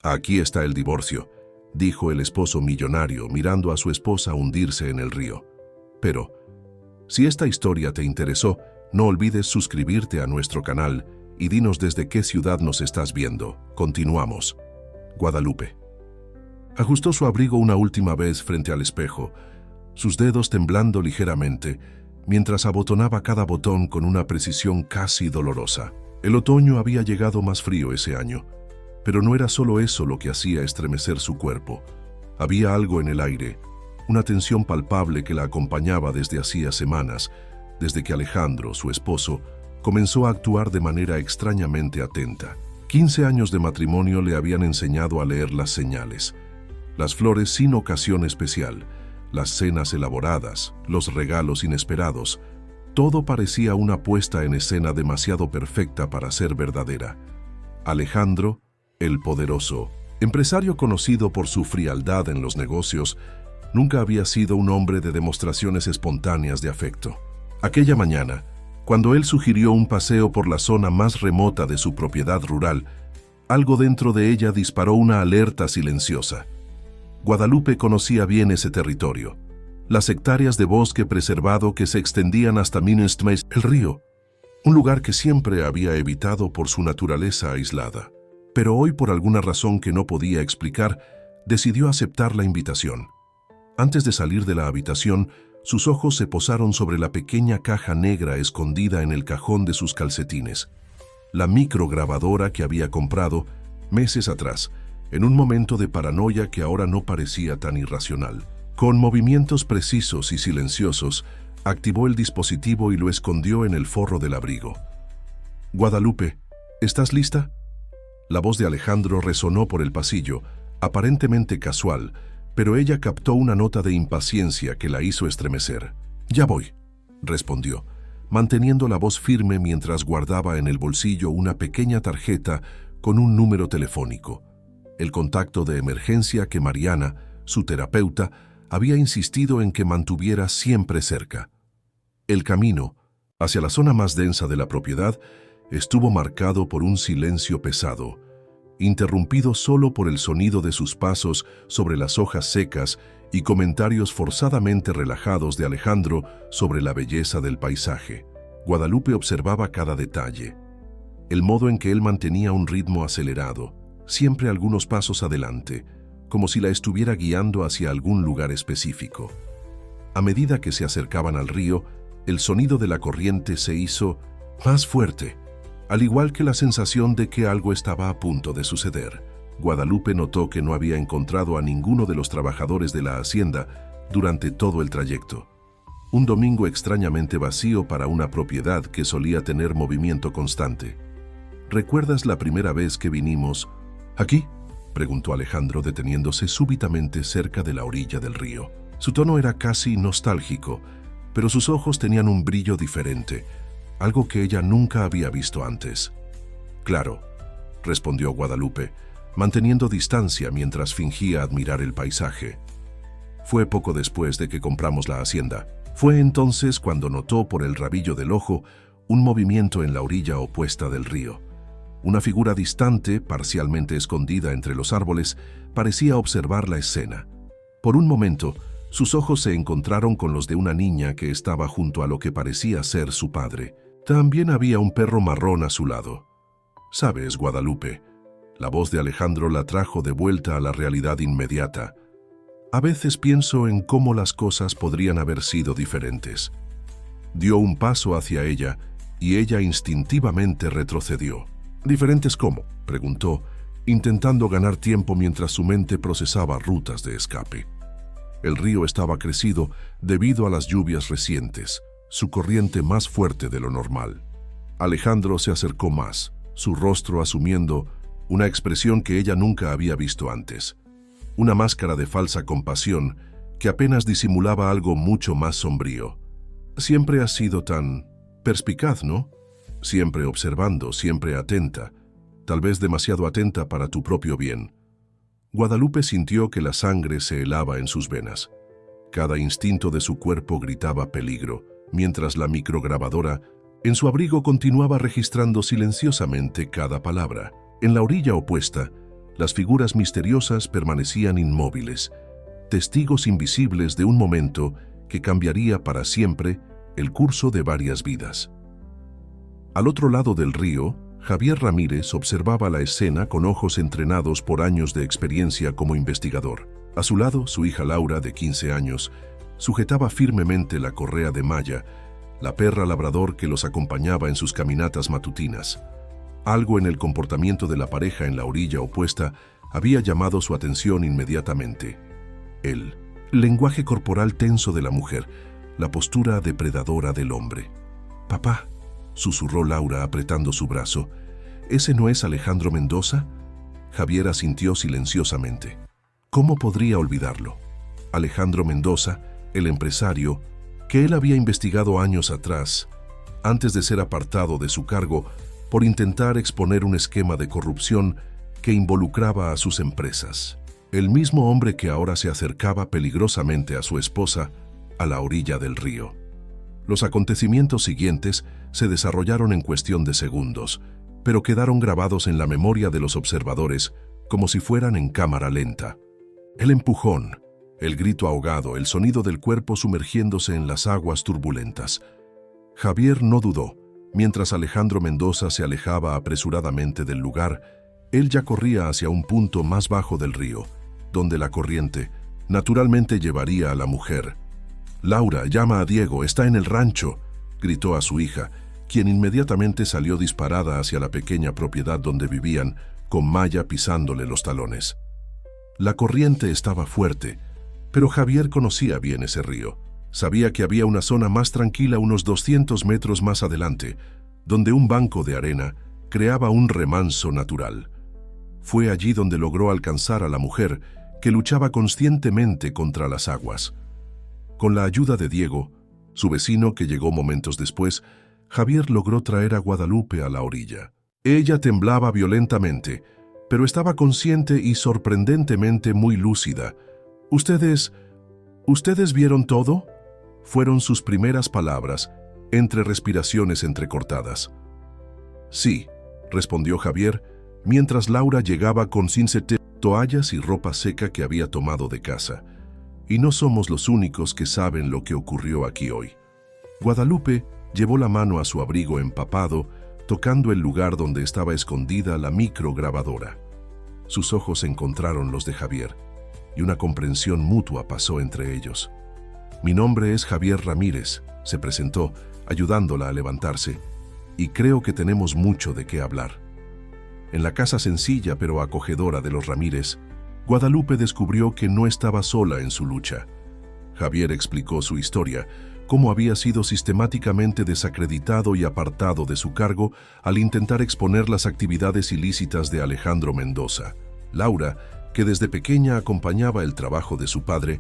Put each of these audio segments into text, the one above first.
Aquí está el divorcio, dijo el esposo millonario mirando a su esposa hundirse en el río. Pero, si esta historia te interesó, no olvides suscribirte a nuestro canal y dinos desde qué ciudad nos estás viendo. Continuamos. Guadalupe. Ajustó su abrigo una última vez frente al espejo, sus dedos temblando ligeramente, mientras abotonaba cada botón con una precisión casi dolorosa. El otoño había llegado más frío ese año, pero no era solo eso lo que hacía estremecer su cuerpo. Había algo en el aire, una tensión palpable que la acompañaba desde hacía semanas, desde que Alejandro, su esposo, comenzó a actuar de manera extrañamente atenta. 15 años de matrimonio le habían enseñado a leer las señales, las flores sin ocasión especial, las cenas elaboradas, los regalos inesperados. Todo parecía una puesta en escena demasiado perfecta para ser verdadera. Alejandro, el poderoso, empresario conocido por su frialdad en los negocios, nunca había sido un hombre de demostraciones espontáneas de afecto. Aquella mañana, cuando él sugirió un paseo por la zona más remota de su propiedad rural, algo dentro de ella disparó una alerta silenciosa. Guadalupe conocía bien ese territorio, las hectáreas de bosque preservado que se extendían hasta Minstmeis, el río, un lugar que siempre había evitado por su naturaleza aislada. Pero hoy, por alguna razón que no podía explicar, decidió aceptar la invitación. Antes de salir de la habitación, sus ojos se posaron sobre la pequeña caja negra escondida en el cajón de sus calcetines, la micrograbadora que había comprado meses atrás, en un momento de paranoia que ahora no parecía tan irracional. Con movimientos precisos y silenciosos, activó el dispositivo y lo escondió en el forro del abrigo. «Guadalupe, ¿estás lista?». La voz de Alejandro resonó por el pasillo, aparentemente casual, pero ella captó una nota de impaciencia que la hizo estremecer. «Ya voy», respondió, manteniendo la voz firme mientras guardaba en el bolsillo una pequeña tarjeta con un número telefónico, el contacto de emergencia que Mariana, su terapeuta, había insistido en que mantuviera siempre cerca. El camino hacia la zona más densa de la propiedad estuvo marcado por un silencio pesado, interrumpido solo por el sonido de sus pasos sobre las hojas secas y comentarios forzadamente relajados de Alejandro sobre la belleza del paisaje. Guadalupe observaba cada detalle, el modo en que él mantenía un ritmo acelerado, siempre algunos pasos adelante, como si la estuviera guiando hacia algún lugar específico. A medida que se acercaban al río, el sonido de la corriente se hizo más fuerte, al igual que la sensación de que algo estaba a punto de suceder. Guadalupe notó que no había encontrado a ninguno de los trabajadores de la hacienda durante todo el trayecto. Un domingo extrañamente vacío para una propiedad que solía tener movimiento constante. ¿Recuerdas la primera vez que vinimos aquí?, preguntó Alejandro deteniéndose súbitamente cerca de la orilla del río. Su tono era casi nostálgico, pero sus ojos tenían un brillo diferente, algo que ella nunca había visto antes. «Claro», respondió Guadalupe, manteniendo distancia mientras fingía admirar el paisaje. «Fue poco después de que compramos la hacienda. Fue entonces cuando notó por el rabillo del ojo un movimiento en la orilla opuesta del río. Una figura distante, parcialmente escondida entre los árboles, parecía observar la escena. Por un momento, sus ojos se encontraron con los de una niña que estaba junto a lo que parecía ser su padre. También había un perro marrón a su lado. «¿Sabes, Guadalupe?», la voz de Alejandro la trajo de vuelta a la realidad inmediata. «A veces pienso en cómo las cosas podrían haber sido diferentes». Dio un paso hacia ella y ella instintivamente retrocedió. «¿Diferentes cómo?», preguntó, intentando ganar tiempo mientras su mente procesaba rutas de escape. El río estaba crecido debido a las lluvias recientes, su corriente más fuerte de lo normal. Alejandro se acercó más, su rostro asumiendo una expresión que ella nunca había visto antes. Una máscara de falsa compasión que apenas disimulaba algo mucho más sombrío. «Siempre has sido tan perspicaz, ¿no? Siempre observando, siempre atenta, tal vez demasiado atenta para tu propio bien». Guadalupe sintió que la sangre se helaba en sus venas. Cada instinto de su cuerpo gritaba peligro, mientras la micrograbadora en su abrigo continuaba registrando silenciosamente cada palabra. En la orilla opuesta, Las figuras misteriosas permanecían inmóviles, testigos invisibles de un momento que cambiaría para siempre el curso de varias vidas. Al otro lado del río, Javier Ramírez observaba la escena con ojos entrenados por años de experiencia como investigador. A su lado, su hija Laura, de 15 años, sujetaba firmemente la correa de Maya, la perra labrador que los acompañaba en sus caminatas matutinas. Algo en el comportamiento de la pareja en la orilla opuesta había llamado su atención inmediatamente. El lenguaje corporal tenso de la mujer, la postura depredadora del hombre. «Papá», susurró Laura apretando su brazo, «¿ese no es Alejandro Mendoza?» Javier asintió silenciosamente. ¿Cómo podría olvidarlo? Alejandro Mendoza, el empresario, que él había investigado años atrás, antes de ser apartado de su cargo por intentar exponer un esquema de corrupción que involucraba a sus empresas. El mismo hombre que ahora se acercaba peligrosamente a su esposa a la orilla del río. Los acontecimientos siguientes se desarrollaron en cuestión de segundos, pero quedaron grabados en la memoria de los observadores como si fueran en cámara lenta. El empujón, el grito ahogado, el sonido del cuerpo sumergiéndose en las aguas turbulentas. Javier no dudó. Mientras Alejandro Mendoza se alejaba apresuradamente del lugar, él ya corría hacia un punto más bajo del río, donde la corriente naturalmente llevaría a la mujer. «Laura, llama a Diego, está en el rancho», gritó a su hija, quien inmediatamente salió disparada hacia la pequeña propiedad donde vivían, con Maya pisándole los talones. La corriente estaba fuerte, pero Javier conocía bien ese río. Sabía que había una zona más tranquila unos 200 metros más adelante, donde un banco de arena creaba un remanso natural. Fue allí donde logró alcanzar a la mujer, que luchaba conscientemente contra las aguas. Con la ayuda de Diego, su vecino que llegó momentos después, Javier logró traer a Guadalupe a la orilla. Ella temblaba violentamente, pero estaba consciente y sorprendentemente muy lúcida. ¿Ustedes vieron todo?», fueron sus primeras palabras, entre respiraciones entrecortadas. «Sí», respondió Javier, mientras Laura llegaba con toallas y ropa seca que había tomado de casa. «Y no somos los únicos que saben lo que ocurrió aquí hoy». Guadalupe llevó la mano a su abrigo empapado, tocando el lugar donde estaba escondida la micrograbadora. Sus ojos encontraron los de Javier, y una comprensión mutua pasó entre ellos. «Mi nombre es Javier Ramírez», se presentó, ayudándola a levantarse, «y creo que tenemos mucho de qué hablar». En la casa sencilla pero acogedora de los Ramírez, Guadalupe descubrió que no estaba sola en su lucha. Javier explicó su historia, cómo había sido sistemáticamente desacreditado y apartado de su cargo al intentar exponer las actividades ilícitas de Alejandro Mendoza. Laura, que desde pequeña acompañaba el trabajo de su padre,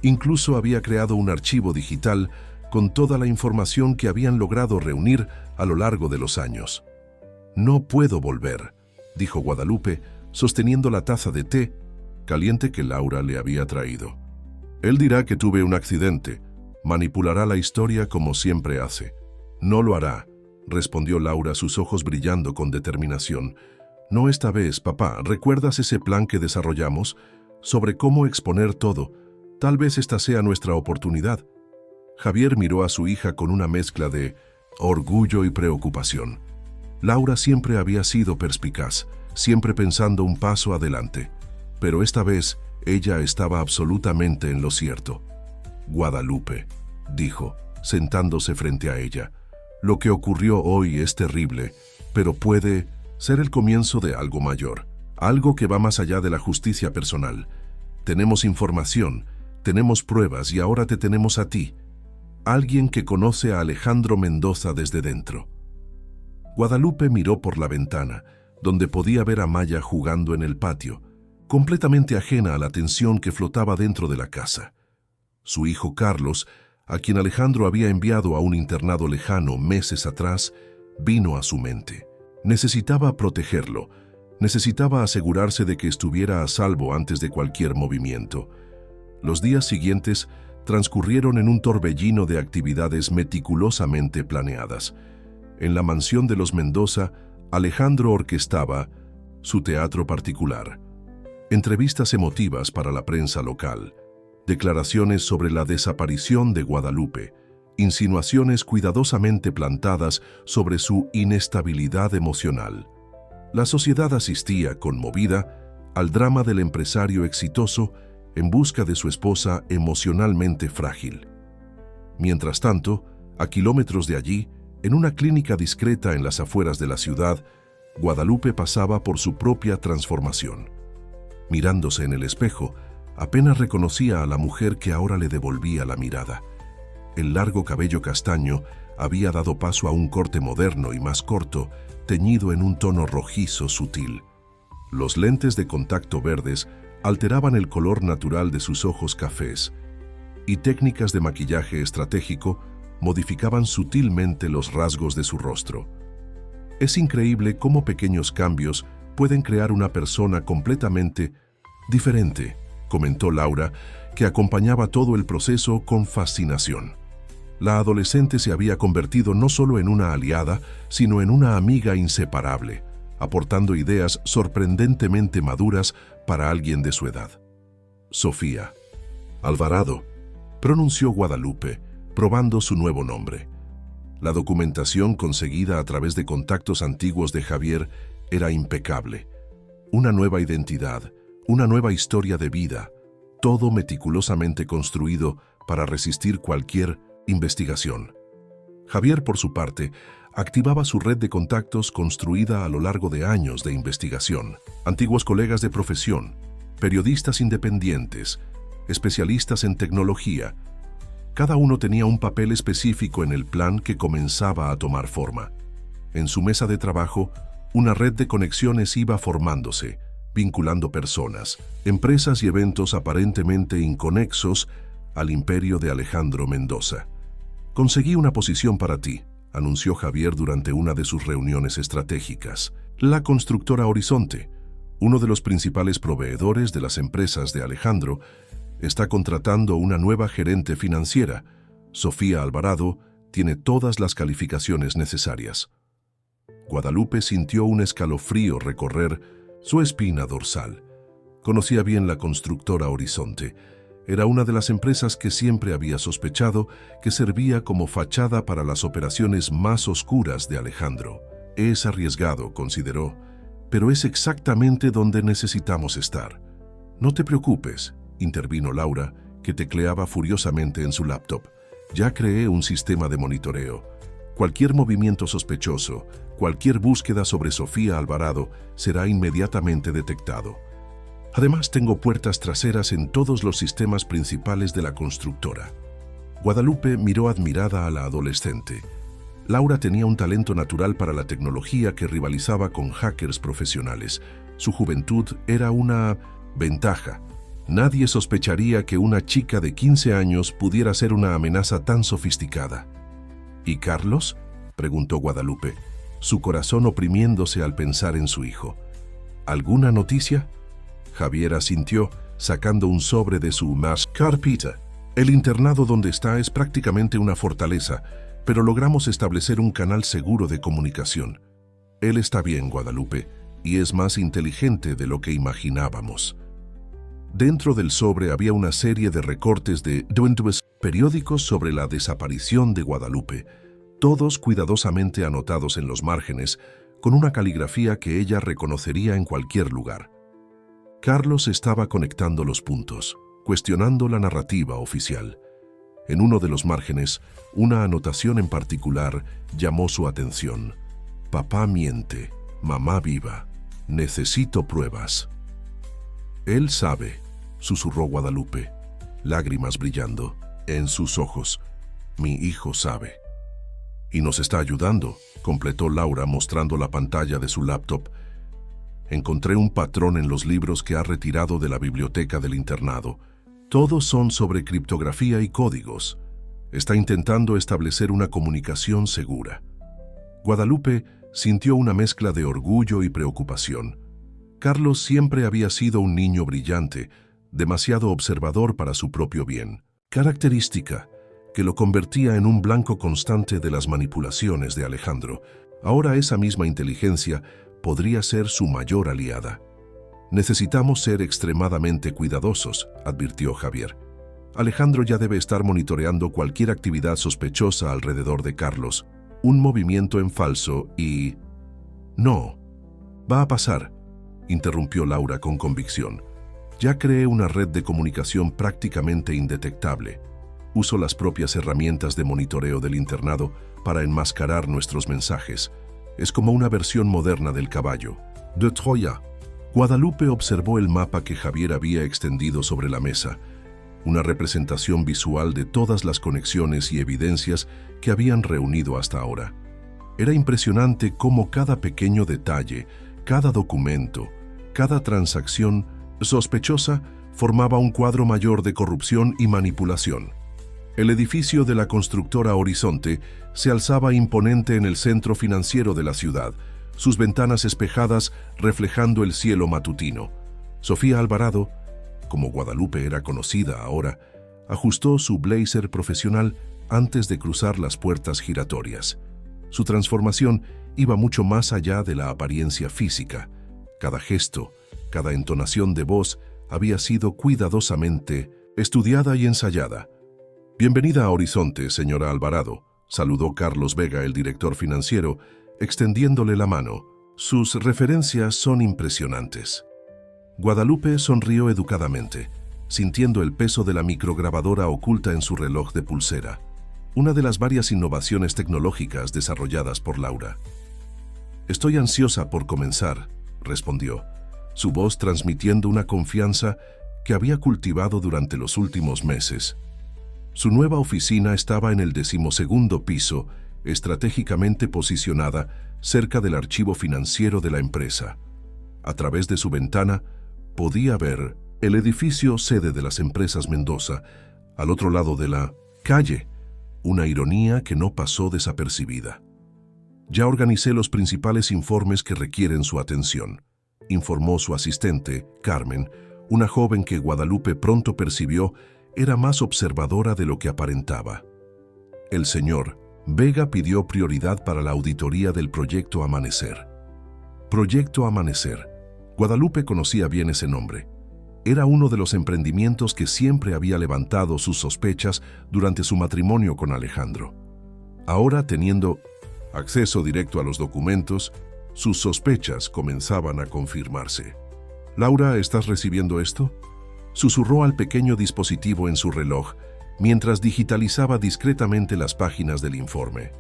incluso había creado un archivo digital con toda la información que habían logrado reunir a lo largo de los años. «No puedo volver», dijo Guadalupe, sosteniendo la taza de té caliente que Laura le había traído. «Él dirá que tuve un accidente, manipulará la historia como siempre hace». «No lo hará», respondió Laura, sus ojos brillando con determinación. «No esta vez, papá. ¿Recuerdas ese plan que desarrollamos sobre cómo exponer todo? Tal vez esta sea nuestra oportunidad». Javier miró a su hija con una mezcla de orgullo y preocupación. Laura siempre había sido perspicaz, siempre pensando un paso adelante, pero esta vez ella estaba absolutamente en lo cierto. «Guadalupe», dijo, sentándose frente a ella, «lo que ocurrió hoy es terrible, pero puede ser el comienzo de algo mayor, algo que va más allá de la justicia personal. Tenemos información, tenemos pruebas y ahora te tenemos a ti, alguien que conoce a Alejandro Mendoza desde dentro». Guadalupe miró por la ventana, donde podía ver a Maya jugando en el patio, completamente ajena a la tensión que flotaba dentro de la casa. Su hijo Carlos, a quien Alejandro había enviado a un internado lejano meses atrás, vino a su mente. Necesitaba protegerlo, necesitaba asegurarse de que estuviera a salvo antes de cualquier movimiento. Los días siguientes transcurrieron en un torbellino de actividades meticulosamente planeadas. En la mansión de los Mendoza, Alejandro orquestaba su teatro particular. Entrevistas emotivas para la prensa local, declaraciones sobre la desaparición de Guadalupe, insinuaciones cuidadosamente plantadas sobre su inestabilidad emocional. La sociedad asistía, conmovida, al drama del empresario exitoso en busca de su esposa emocionalmente frágil. Mientras tanto, a kilómetros de allí, en una clínica discreta en las afueras de la ciudad, Guadalupe pasaba por su propia transformación. Mirándose en el espejo, apenas reconocía a la mujer que ahora le devolvía la mirada. El largo cabello castaño había dado paso a un corte moderno y más corto, teñido en un tono rojizo sutil. Los lentes de contacto verdes alteraban el color natural de sus ojos cafés, y técnicas de maquillaje estratégico modificaban sutilmente los rasgos de su rostro. Es increíble cómo pequeños cambios pueden crear una persona completamente diferente, comentó Laura, que acompañaba todo el proceso con fascinación. La adolescente se había convertido no solo en una aliada, sino en una amiga inseparable, aportando ideas sorprendentemente maduras para alguien de su edad. Sofía Alvarado, pronunció Guadalupe, probando su nuevo nombre. La documentación conseguida a través de contactos antiguos de Javier era impecable. Una nueva identidad, una nueva historia de vida, todo meticulosamente construido para resistir cualquier investigación. Javier, por su parte, activaba su red de contactos construida a lo largo de años de investigación. Antiguos colegas de profesión, periodistas independientes, especialistas en tecnología. Cada uno tenía un papel específico en el plan que comenzaba a tomar forma. En su mesa de trabajo, una red de conexiones iba formándose, vinculando personas, empresas y eventos aparentemente inconexos al imperio de Alejandro Mendoza. «Conseguí una posición para ti», anunció Javier durante una de sus reuniones estratégicas. La constructora Horizonte, uno de los principales proveedores de las empresas de Alejandro, está contratando una nueva gerente financiera. Sofía Alvarado tiene todas las calificaciones necesarias. Guadalupe sintió un escalofrío recorrer su espina dorsal. Conocía bien la constructora Horizonte. Era una de las empresas que siempre había sospechado que servía como fachada para las operaciones más oscuras de Alejandro. Es arriesgado, consideró, pero es exactamente donde necesitamos estar. «No te preocupes», intervino Laura, que tecleaba furiosamente en su laptop. «Ya creé un sistema de monitoreo. Cualquier movimiento sospechoso, cualquier búsqueda sobre Sofía Alvarado será inmediatamente detectado. Además, tengo puertas traseras en todos los sistemas principales de la constructora». Guadalupe miró admirada a la adolescente. Laura tenía un talento natural para la tecnología que rivalizaba con hackers profesionales. Su juventud era una ventaja. Nadie sospecharía que una chica de 15 años pudiera ser una amenaza tan sofisticada. «¿Y Carlos?», preguntó Guadalupe, su corazón oprimiéndose al pensar en su hijo. «¿Alguna noticia?». Javier asintió, sacando un sobre de su carpeta. «El internado donde está es prácticamente una fortaleza, pero logramos establecer un canal seguro de comunicación. Él está bien, Guadalupe, y es más inteligente de lo que imaginábamos». Dentro del sobre había una serie de recortes de periódicos sobre la desaparición de Guadalupe, todos cuidadosamente anotados en los márgenes, con una caligrafía que ella reconocería en cualquier lugar. Carlos estaba conectando los puntos, cuestionando la narrativa oficial. En uno de los márgenes, una anotación en particular llamó su atención. «Papá miente, mamá viva. Necesito pruebas». «Él sabe», susurró Guadalupe, lágrimas brillando en sus ojos. «Mi hijo sabe». «Y nos está ayudando», completó Laura mostrando la pantalla de su laptop. «Encontré un patrón en los libros que ha retirado de la biblioteca del internado. Todos son sobre criptografía y códigos. Está intentando establecer una comunicación segura». Guadalupe sintió una mezcla de orgullo y preocupación. Carlos siempre había sido un niño brillante, demasiado observador para su propio bien, característica que lo convertía en un blanco constante de las manipulaciones de Alejandro. Ahora esa misma inteligencia podría ser su mayor aliada. Necesitamos ser extremadamente cuidadosos, advirtió Javier. Alejandro ya debe estar monitoreando cualquier actividad sospechosa alrededor de Carlos. Un movimiento en falso y... No, va a pasar, interrumpió Laura con convicción. Ya creé una red de comunicación prácticamente indetectable. Uso las propias herramientas de monitoreo del internado para enmascarar nuestros mensajes. Es como una versión moderna del caballo. De Troya. Guadalupe observó el mapa que Javier había extendido sobre la mesa, una representación visual de todas las conexiones y evidencias que habían reunido hasta ahora. Era impresionante cómo cada pequeño detalle, cada documento, cada transacción sospechosa formaba un cuadro mayor de corrupción y manipulación. El edificio de la constructora Horizonte se alzaba imponente en el centro financiero de la ciudad, sus ventanas espejadas reflejando el cielo matutino. Sofía Alvarado, como Guadalupe era conocida ahora, ajustó su blazer profesional antes de cruzar las puertas giratorias. Su transformación iba mucho más allá de la apariencia física. Cada gesto, cada entonación de voz había sido cuidadosamente estudiada y ensayada. «Bienvenida a Horizonte, señora Alvarado», saludó Carlos Vega, el director financiero, extendiéndole la mano. «Sus referencias son impresionantes». Guadalupe sonrió educadamente, sintiendo el peso de la micrograbadora oculta en su reloj de pulsera, una de las varias innovaciones tecnológicas desarrolladas por Laura. «Estoy ansiosa por comenzar», respondió, su voz transmitiendo una confianza que había cultivado durante los últimos meses. Su nueva oficina estaba en el 12º piso, estratégicamente posicionada cerca del archivo financiero de la empresa. A través de su ventana podía ver el edificio sede de las empresas Mendoza, al otro lado de la calle, una ironía que no pasó desapercibida. «Ya organicé los principales informes que requieren su atención», informó su asistente, Carmen, una joven que Guadalupe pronto percibió era más observadora de lo que aparentaba. El señor Vega pidió prioridad para la auditoría del Proyecto Amanecer. Proyecto Amanecer. Guadalupe conocía bien ese nombre. Era uno de los emprendimientos que siempre había levantado sus sospechas durante su matrimonio con Alejandro. Ahora, teniendo acceso directo a los documentos, sus sospechas comenzaban a confirmarse. «Laura, ¿estás recibiendo esto?», susurró al pequeño dispositivo en su reloj mientras digitalizaba discretamente las páginas del informe.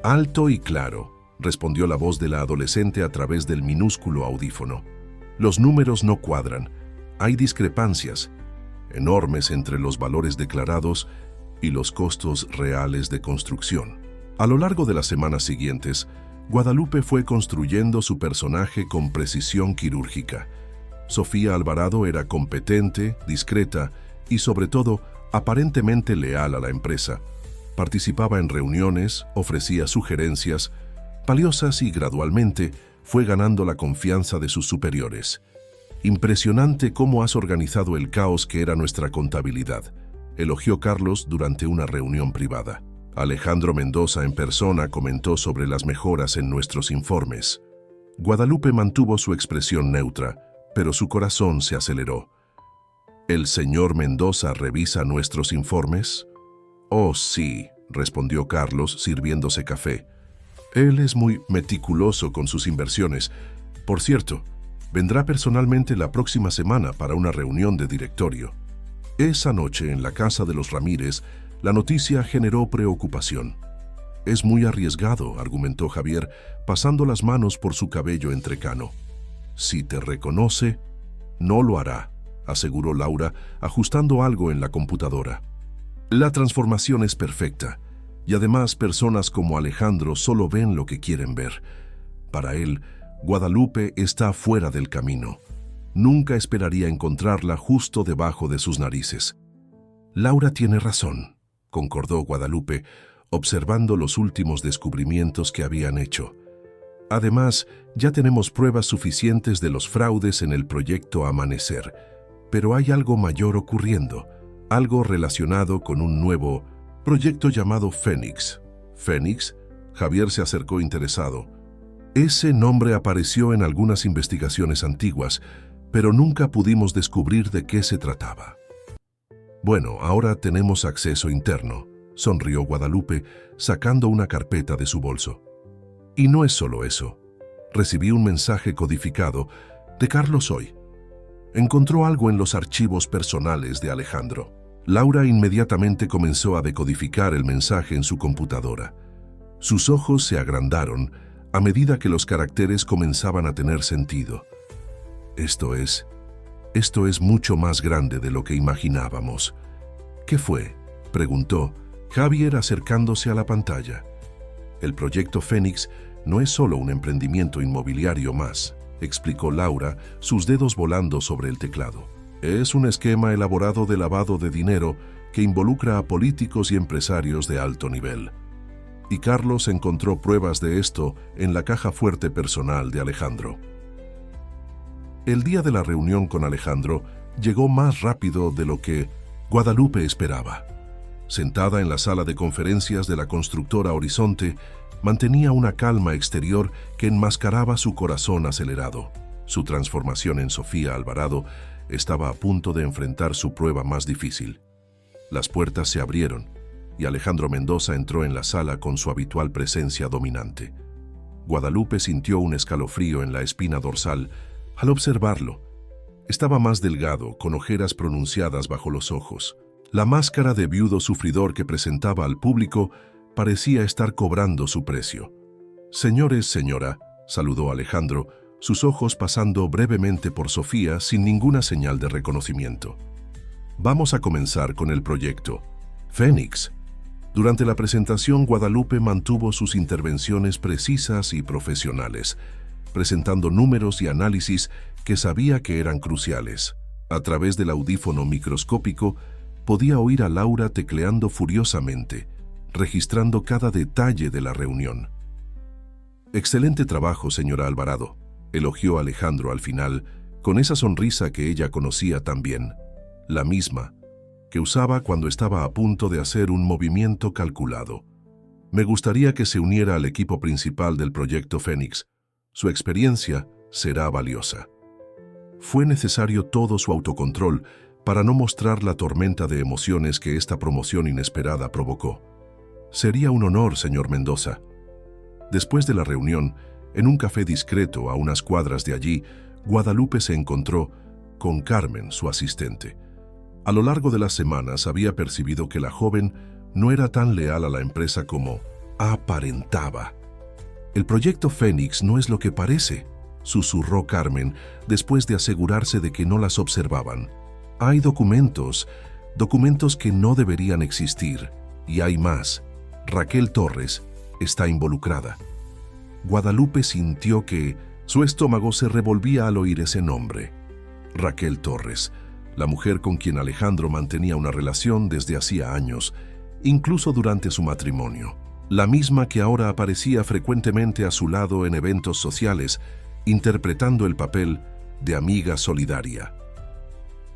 «Alto y claro», respondió la voz de la adolescente a través del minúsculo audífono. «Los números no cuadran. Hay discrepancias enormes entre los valores declarados y los costos reales de construcción». A lo largo de las semanas siguientes, Guadalupe fue construyendo su personaje con precisión quirúrgica. Sofía Alvarado era competente, discreta y, sobre todo, aparentemente leal a la empresa. Participaba en reuniones, ofrecía sugerencias valiosas y gradualmente fue ganando la confianza de sus superiores. «Impresionante cómo has organizado el caos que era nuestra contabilidad», elogió Carlos durante una reunión privada. Alejandro Mendoza en persona comentó sobre las mejoras en nuestros informes. Guadalupe mantuvo su expresión neutra, pero su corazón se aceleró. «¿El señor Mendoza revisa nuestros informes?». «Oh, sí», respondió Carlos sirviéndose café. «Él es muy meticuloso con sus inversiones. Por cierto, vendrá personalmente la próxima semana para una reunión de directorio». Esa noche, en la casa de los Ramírez, la noticia generó preocupación. «Es muy arriesgado», argumentó Javier, pasando las manos por su cabello entrecano. «Si te reconoce, no lo hará», aseguró Laura, ajustando algo en la computadora. «La transformación es perfecta, y además personas como Alejandro solo ven lo que quieren ver. Para él, Guadalupe está fuera del camino. Nunca esperaría encontrarla justo debajo de sus narices». «Laura tiene razón», concordó Guadalupe, observando los últimos descubrimientos que habían hecho. «Además, ya tenemos pruebas suficientes de los fraudes en el proyecto Amanecer, pero hay algo mayor ocurriendo, algo relacionado con un nuevo proyecto llamado Fénix». «¿Fénix?», Javier se acercó interesado. «Ese nombre apareció en algunas investigaciones antiguas, pero nunca pudimos descubrir de qué se trataba. Bueno, ahora tenemos acceso interno, sonrió Guadalupe, sacando una carpeta de su bolso. Y no es solo eso. Recibí un mensaje codificado de Carlos hoy. Encontró algo en los archivos personales de Alejandro. Laura inmediatamente comenzó a decodificar el mensaje en su computadora. Sus ojos se agrandaron a medida que los caracteres comenzaban a tener sentido. Esto es mucho más grande de lo que imaginábamos. ¿Qué fue?, preguntó Javier acercándose a la pantalla. El proyecto Fénix no es solo un emprendimiento inmobiliario más, explicó Laura, sus dedos volando sobre el teclado. Es un esquema elaborado de lavado de dinero que involucra a políticos y empresarios de alto nivel. Y Carlos encontró pruebas de esto en la caja fuerte personal de Alejandro. El día de la reunión con Alejandro llegó más rápido de lo que Guadalupe esperaba. Sentada en la sala de conferencias de la constructora Horizonte, mantenía una calma exterior que enmascaraba su corazón acelerado. Su transformación en Sofía Alvarado estaba a punto de enfrentar su prueba más difícil. Las puertas se abrieron y Alejandro Mendoza entró en la sala con su habitual presencia dominante. Guadalupe sintió un escalofrío en la espina dorsal al observarlo. Estaba más delgado, con ojeras pronunciadas bajo los ojos. La máscara de viudo sufridor que presentaba al público parecía estar cobrando su precio. «Señores, señora», saludó Alejandro, sus ojos pasando brevemente por Sofía sin ninguna señal de reconocimiento. «Vamos a comenzar con el proyecto Fénix». Durante la presentación, Guadalupe mantuvo sus intervenciones precisas y profesionales, presentando números y análisis que sabía que eran cruciales. A través del audífono microscópico, podía oír a Laura tecleando furiosamente, registrando cada detalle de la reunión. «Excelente trabajo, señora Alvarado», elogió Alejandro al final, con esa sonrisa que ella conocía tan bien, la misma que usaba cuando estaba a punto de hacer un movimiento calculado. «Me gustaría que se uniera al equipo principal del proyecto Fénix. Su experiencia será valiosa». Fue necesario todo su autocontrol para no mostrar la tormenta de emociones que esta promoción inesperada provocó. «Sería un honor, señor Mendoza». Después de la reunión, en un café discreto a unas cuadras de allí, Guadalupe se encontró con Carmen, su asistente. A lo largo de las semanas había percibido que la joven no era tan leal a la empresa como aparentaba. «El proyecto Fénix no es lo que parece», susurró Carmen después de asegurarse de que no las observaban. «Hay documentos que no deberían existir. Y hay más. Raquel Torres está involucrada». Guadalupe sintió que su estómago se revolvía al oír ese nombre. Raquel Torres, la mujer con quien Alejandro mantenía una relación desde hacía años, incluso durante su matrimonio. La misma que ahora aparecía frecuentemente a su lado en eventos sociales, interpretando el papel de amiga solidaria.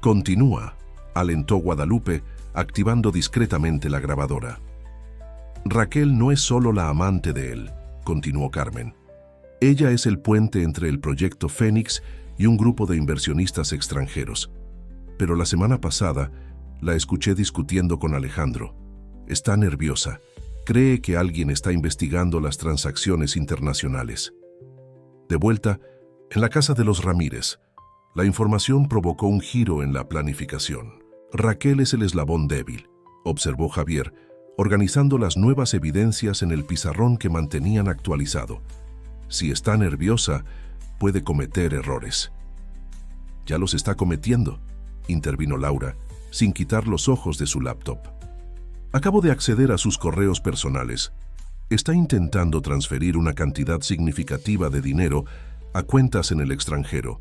«Continúa», alentó Guadalupe, activando discretamente la grabadora. «Raquel no es solo la amante de él», continuó Carmen. «Ella es el puente entre el proyecto Fénix y un grupo de inversionistas extranjeros. Pero la semana pasada la escuché discutiendo con Alejandro. Está nerviosa. Cree que alguien está investigando las transacciones internacionales». De vuelta, en la casa de los Ramírez, la información provocó un giro en la planificación. «Raquel es el eslabón débil», observó Javier, organizando las nuevas evidencias en el pizarrón que mantenían actualizado. «Si está nerviosa, puede cometer errores». «Ya los está cometiendo», intervino Laura, sin quitar los ojos de su laptop. «Acabo de acceder a sus correos personales. Está intentando transferir una cantidad significativa de dinero a cuentas en el extranjero.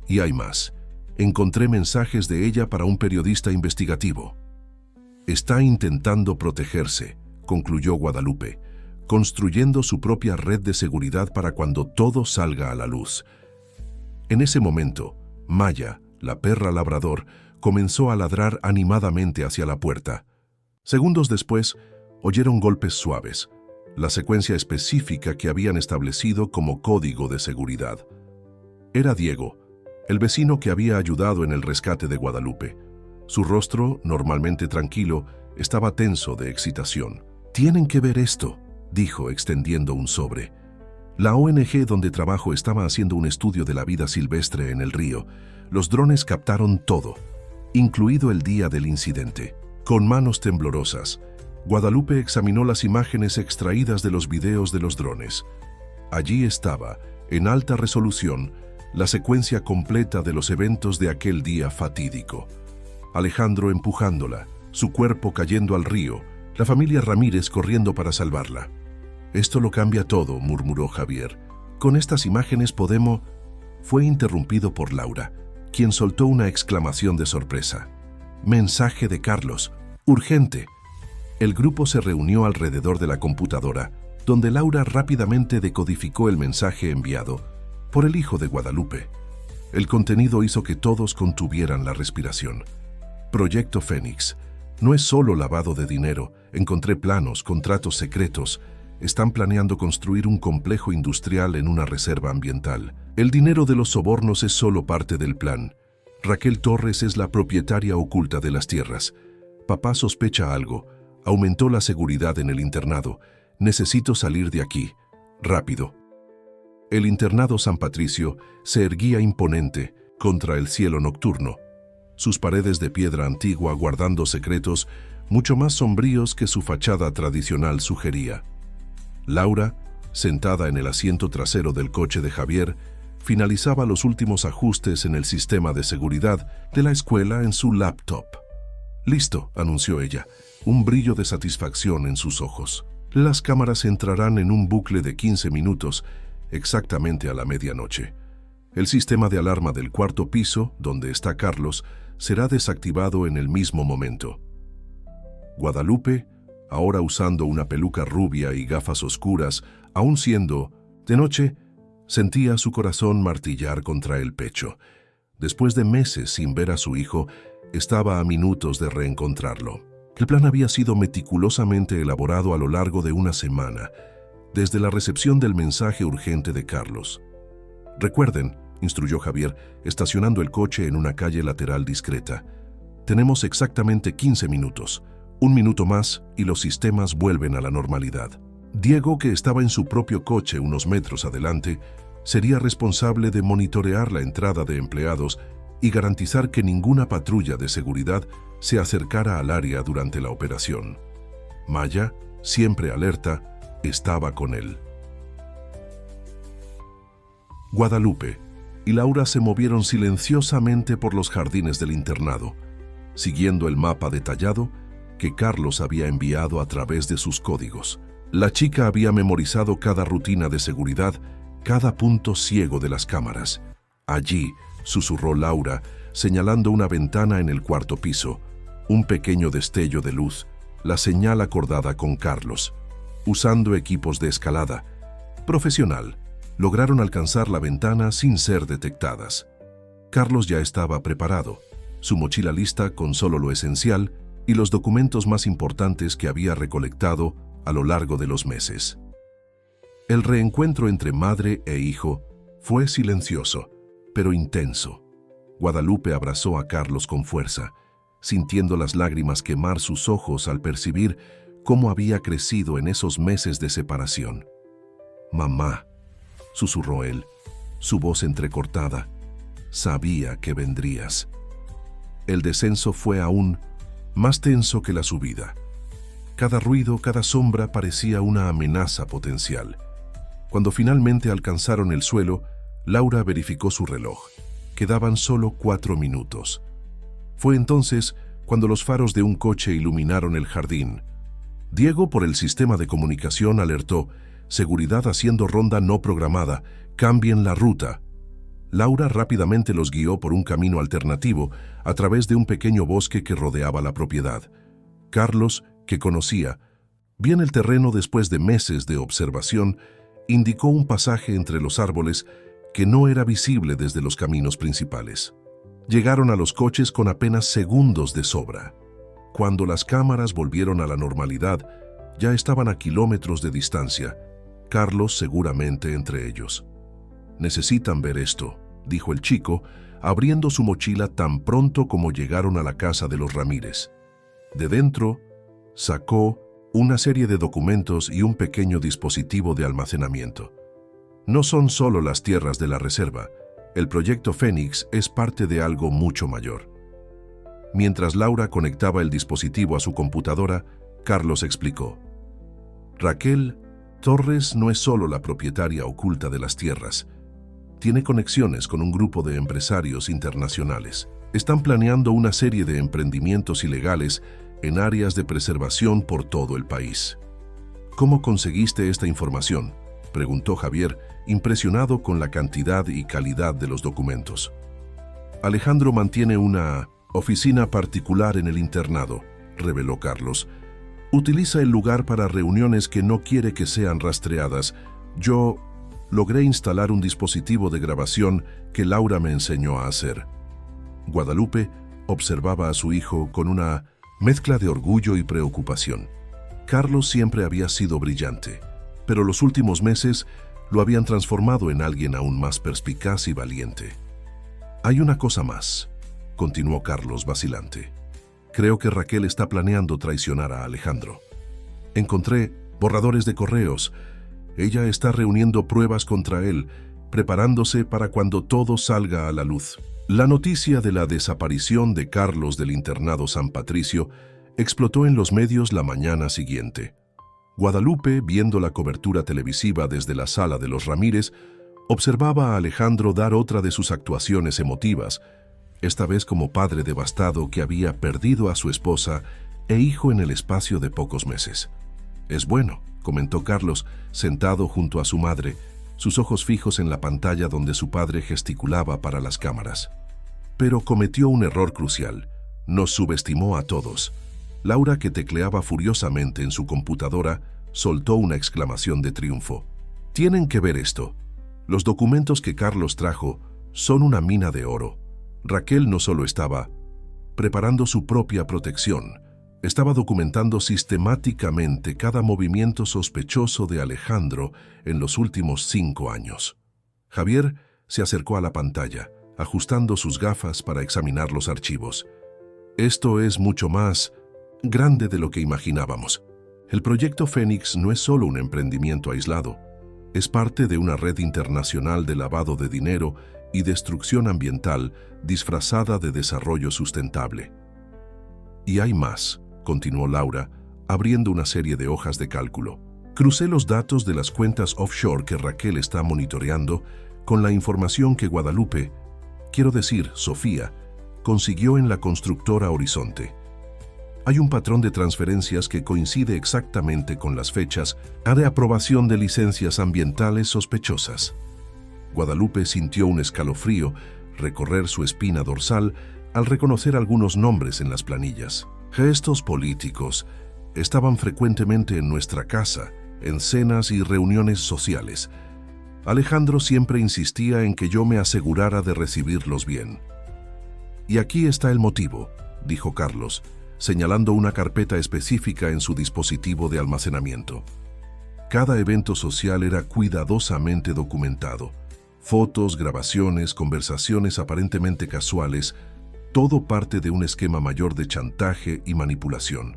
Y hay más. Encontré mensajes de ella para un periodista investigativo». «Está intentando protegerse», concluyó Guadalupe, construyendo su propia red de seguridad para cuando todo salga a la luz. En ese momento, Maya, la perra labrador, comenzó a ladrar animadamente hacia la puerta. Segundos después, oyeron golpes suaves, la secuencia específica que habían establecido como código de seguridad. Era Diego, el vecino que había ayudado en el rescate de Guadalupe. Su rostro, normalmente tranquilo, estaba tenso de excitación. «Tienen que ver esto», dijo extendiendo un sobre. La ONG donde trabajo estaba haciendo un estudio de la vida silvestre en el río. Los drones captaron todo, incluido el día del incidente. Con manos temblorosas, Guadalupe examinó las imágenes extraídas de los videos de los drones. Allí estaba, en alta resolución, la secuencia completa de los eventos de aquel día fatídico. Alejandro empujándola, su cuerpo cayendo al río, la familia Ramírez corriendo para salvarla. «Esto lo cambia todo», murmuró Javier. «Con estas imágenes podemos...» Fue interrumpido por Laura, quien soltó una exclamación de sorpresa. «Mensaje de Carlos. Urgente». El grupo se reunió alrededor de la computadora, donde Laura rápidamente decodificó el mensaje enviado por el hijo de Guadalupe. El contenido hizo que todos contuvieran la respiración. Proyecto Fénix. No es solo lavado de dinero. Encontré planos, contratos secretos. Están planeando construir un complejo industrial en una reserva ambiental. El dinero de los sobornos es solo parte del plan. Raquel Torres es la propietaria oculta de las tierras. Papá sospecha algo. Aumentó la seguridad en el internado. Necesito salir de aquí. Rápido. El internado San Patricio se erguía imponente contra el cielo nocturno. Sus paredes de piedra antigua guardando secretos mucho más sombríos que su fachada tradicional sugería. Laura, sentada en el asiento trasero del coche de Javier, finalizaba los últimos ajustes en el sistema de seguridad de la escuela en su laptop. «Listo», anunció ella, un brillo de satisfacción en sus ojos. «Las cámaras entrarán en un bucle de 15 minutos, exactamente a la medianoche. El sistema de alarma del cuarto piso, donde está Carlos, será desactivado en el mismo momento». Guadalupe, ahora usando una peluca rubia y gafas oscuras, aún siendo de noche, sentía su corazón martillar contra el pecho. Después de meses sin ver a su hijo, estaba a minutos de reencontrarlo. El plan había sido meticulosamente elaborado a lo largo de una semana, desde la recepción del mensaje urgente de Carlos. «Recuerden», instruyó Javier, estacionando el coche en una calle lateral discreta. «Tenemos exactamente 15 minutos. Un minuto más y los sistemas vuelven a la normalidad». Diego, que estaba en su propio coche unos metros adelante, sería responsable de monitorear la entrada de empleados y garantizar que ninguna patrulla de seguridad se acercara al área durante la operación. Maya, siempre alerta, estaba con él. Guadalupe y Laura se movieron silenciosamente por los jardines del internado, siguiendo el mapa detallado que Carlos había enviado a través de sus códigos. La chica había memorizado cada rutina de seguridad, cada punto ciego de las cámaras. «Allí», susurró Laura, señalando una ventana en el cuarto piso, un pequeño destello de luz, la señal acordada con Carlos. Usando equipos de escalada profesional, lograron alcanzar la ventana sin ser detectadas. Carlos ya estaba preparado, su mochila lista con solo lo esencial y los documentos más importantes que había recolectado a lo largo de los meses. El reencuentro entre madre e hijo fue silencioso, pero intenso. Guadalupe abrazó a Carlos con fuerza, sintiendo las lágrimas quemar sus ojos al percibir cómo había crecido en esos meses de separación. «Mamá», susurró él, su voz entrecortada, «sabía que vendrías». El descenso fue aún más tenso que la subida. Cada ruido, cada sombra parecía una amenaza potencial. Cuando finalmente alcanzaron el suelo, Laura verificó su reloj. Quedaban solo 4 minutos. Fue entonces cuando los faros de un coche iluminaron el jardín. Diego, por el sistema de comunicación, alertó: «Seguridad haciendo ronda no programada, cambien la ruta». Laura rápidamente los guió por un camino alternativo a través de un pequeño bosque que rodeaba la propiedad. Carlos, que conocía bien el terreno después de meses de observación, indicó un pasaje entre los árboles que no era visible desde los caminos principales. Llegaron a los coches con apenas segundos de sobra. Cuando las cámaras volvieron a la normalidad, ya estaban a kilómetros de distancia, Carlos seguramente entre ellos. «Necesitan ver esto», dijo el chico, abriendo su mochila tan pronto como llegaron a la casa de los Ramírez. De dentro, sacó una serie de documentos y un pequeño dispositivo de almacenamiento. No son solo las tierras de la reserva. El proyecto Fénix es parte de algo mucho mayor. Mientras Laura conectaba el dispositivo a su computadora, Carlos explicó: Raquel Torres no es solo la propietaria oculta de las tierras. Tiene conexiones con un grupo de empresarios internacionales. Están planeando una serie de emprendimientos ilegales en áreas de preservación por todo el país. ¿Cómo conseguiste esta información?, preguntó Javier, impresionado con la cantidad y calidad de los documentos. Alejandro mantiene una oficina particular en el internado, reveló Carlos. Utiliza el lugar para reuniones que no quiere que sean rastreadas. Yo logré instalar un dispositivo de grabación que Laura me enseñó a hacer. Guadalupe observaba a su hijo con una mezcla de orgullo y preocupación. Carlos siempre había sido brillante, pero los últimos meses lo habían transformado en alguien aún más perspicaz y valiente. Hay una cosa más, continuó Carlos vacilante. Creo que Raquel está planeando traicionar a Alejandro. Encontré borradores de correos. Ella está reuniendo pruebas contra él, preparándose para cuando todo salga a la luz. La noticia de la desaparición de Carlos del internado San Patricio explotó en los medios la mañana siguiente. Guadalupe, viendo la cobertura televisiva desde la sala de los Ramírez, observaba a Alejandro dar otra de sus actuaciones emotivas, esta vez como padre devastado que había perdido a su esposa e hijo en el espacio de pocos meses. «Es bueno», comentó Carlos, sentado junto a su madre, sus ojos fijos en la pantalla donde su padre gesticulaba para las cámaras. Pero cometió un error crucial. Nos subestimó a todos. Laura, que tecleaba furiosamente en su computadora, soltó una exclamación de triunfo. «Tienen que ver esto. Los documentos que Carlos trajo son una mina de oro». Raquel no solo estaba preparando su propia protección, estaba documentando sistemáticamente cada movimiento sospechoso de Alejandro en los últimos 5 años. Javier se acercó a la pantalla, ajustando sus gafas para examinar los archivos. «Esto es mucho más grande de lo que imaginábamos. El proyecto Fénix no es solo un emprendimiento aislado, es parte de una red internacional de lavado de dinero y destrucción ambiental disfrazada de desarrollo sustentable. Y hay más», continuó Laura, abriendo una serie de hojas de cálculo. «Crucé los datos de las cuentas offshore que Raquel está monitoreando con la información que Guadalupe, quiero decir, Sofía, consiguió en la constructora Horizonte. Hay un patrón de transferencias que coincide exactamente con las fechas de aprobación de licencias ambientales sospechosas». Guadalupe sintió un escalofrío recorrer su espina dorsal al reconocer algunos nombres en las planillas. Gestos políticos estaban frecuentemente en nuestra casa, en cenas y reuniones sociales. Alejandro siempre insistía en que yo me asegurara de recibirlos bien. «Y aquí está el motivo», dijo Carlos, señalando una carpeta específica en su dispositivo de almacenamiento. Cada evento social era cuidadosamente documentado. Fotos, grabaciones, conversaciones aparentemente casuales, todo parte de un esquema mayor de chantaje y manipulación.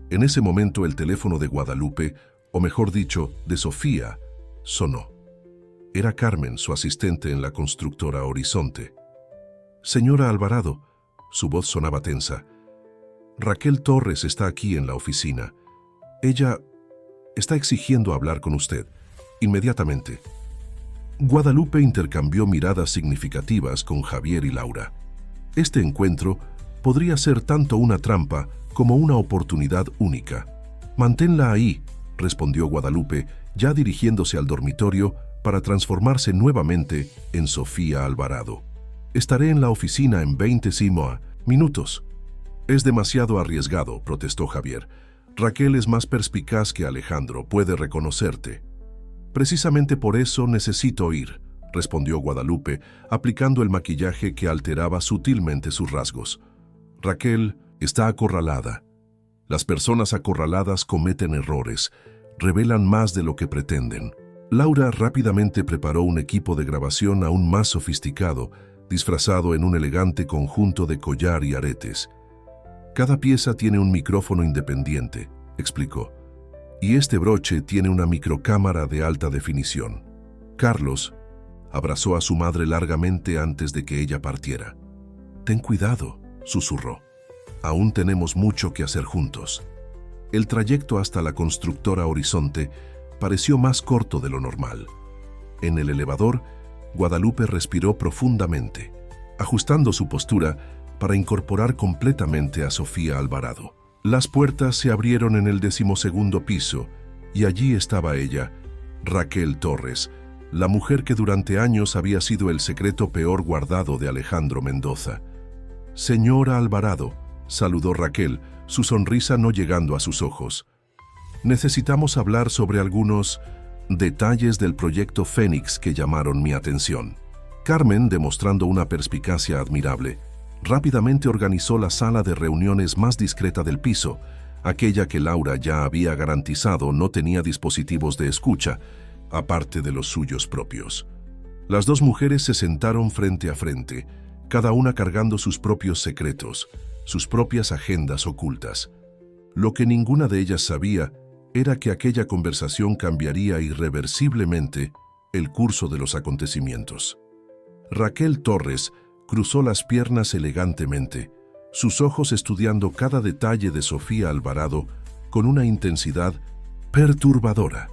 En ese momento el teléfono de Guadalupe, o mejor dicho, de Sofía, sonó. Era Carmen, su asistente en la constructora Horizonte. «Señora Alvarado», su voz sonaba tensa, «Raquel Torres está aquí en la oficina. Ella está exigiendo hablar con usted, inmediatamente». Guadalupe intercambió miradas significativas con Javier y Laura. Este encuentro podría ser tanto una trampa como una oportunidad única. «Manténla ahí», respondió Guadalupe, ya dirigiéndose al dormitorio para transformarse nuevamente en Sofía Alvarado. «Estaré en la oficina en 20 minutos». «Es demasiado arriesgado», protestó Javier. «Raquel es más perspicaz que Alejandro, puede reconocerte». «Precisamente por eso necesito ir», respondió Guadalupe, aplicando el maquillaje que alteraba sutilmente sus rasgos. «Raquel está acorralada. Las personas acorraladas cometen errores, revelan más de lo que pretenden». Laura rápidamente preparó un equipo de grabación aún más sofisticado, disfrazado en un elegante conjunto de collar y aretes. Cada pieza tiene un micrófono independiente, explicó, y este broche tiene una microcámara de alta definición. Carlos abrazó a su madre largamente antes de que ella partiera. «Ten cuidado», susurró. «Aún tenemos mucho que hacer juntos». El trayecto hasta la constructora Horizonte pareció más corto de lo normal. En el elevador, Guadalupe respiró profundamente, ajustando su postura para incorporar completamente a Sofía Alvarado. Las puertas se abrieron en el 12º piso y allí estaba ella, Raquel Torres, la mujer que durante años había sido el secreto peor guardado de Alejandro Mendoza. «Señora Alvarado», saludó Raquel, su sonrisa no llegando a sus ojos. «Necesitamos hablar sobre algunos detalles del proyecto Fénix que llamaron mi atención». Carmen, demostrando una perspicacia admirable, rápidamente organizó la sala de reuniones más discreta del piso, aquella que Laura ya había garantizado no tenía dispositivos de escucha, aparte de los suyos propios. Las dos mujeres se sentaron frente a frente, cada una cargando sus propios secretos, sus propias agendas ocultas. Lo que ninguna de ellas sabía era que aquella conversación cambiaría irreversiblemente el curso de los acontecimientos. Raquel Torres cruzó las piernas elegantemente, sus ojos estudiando cada detalle de Sofía Alvarado con una intensidad perturbadora.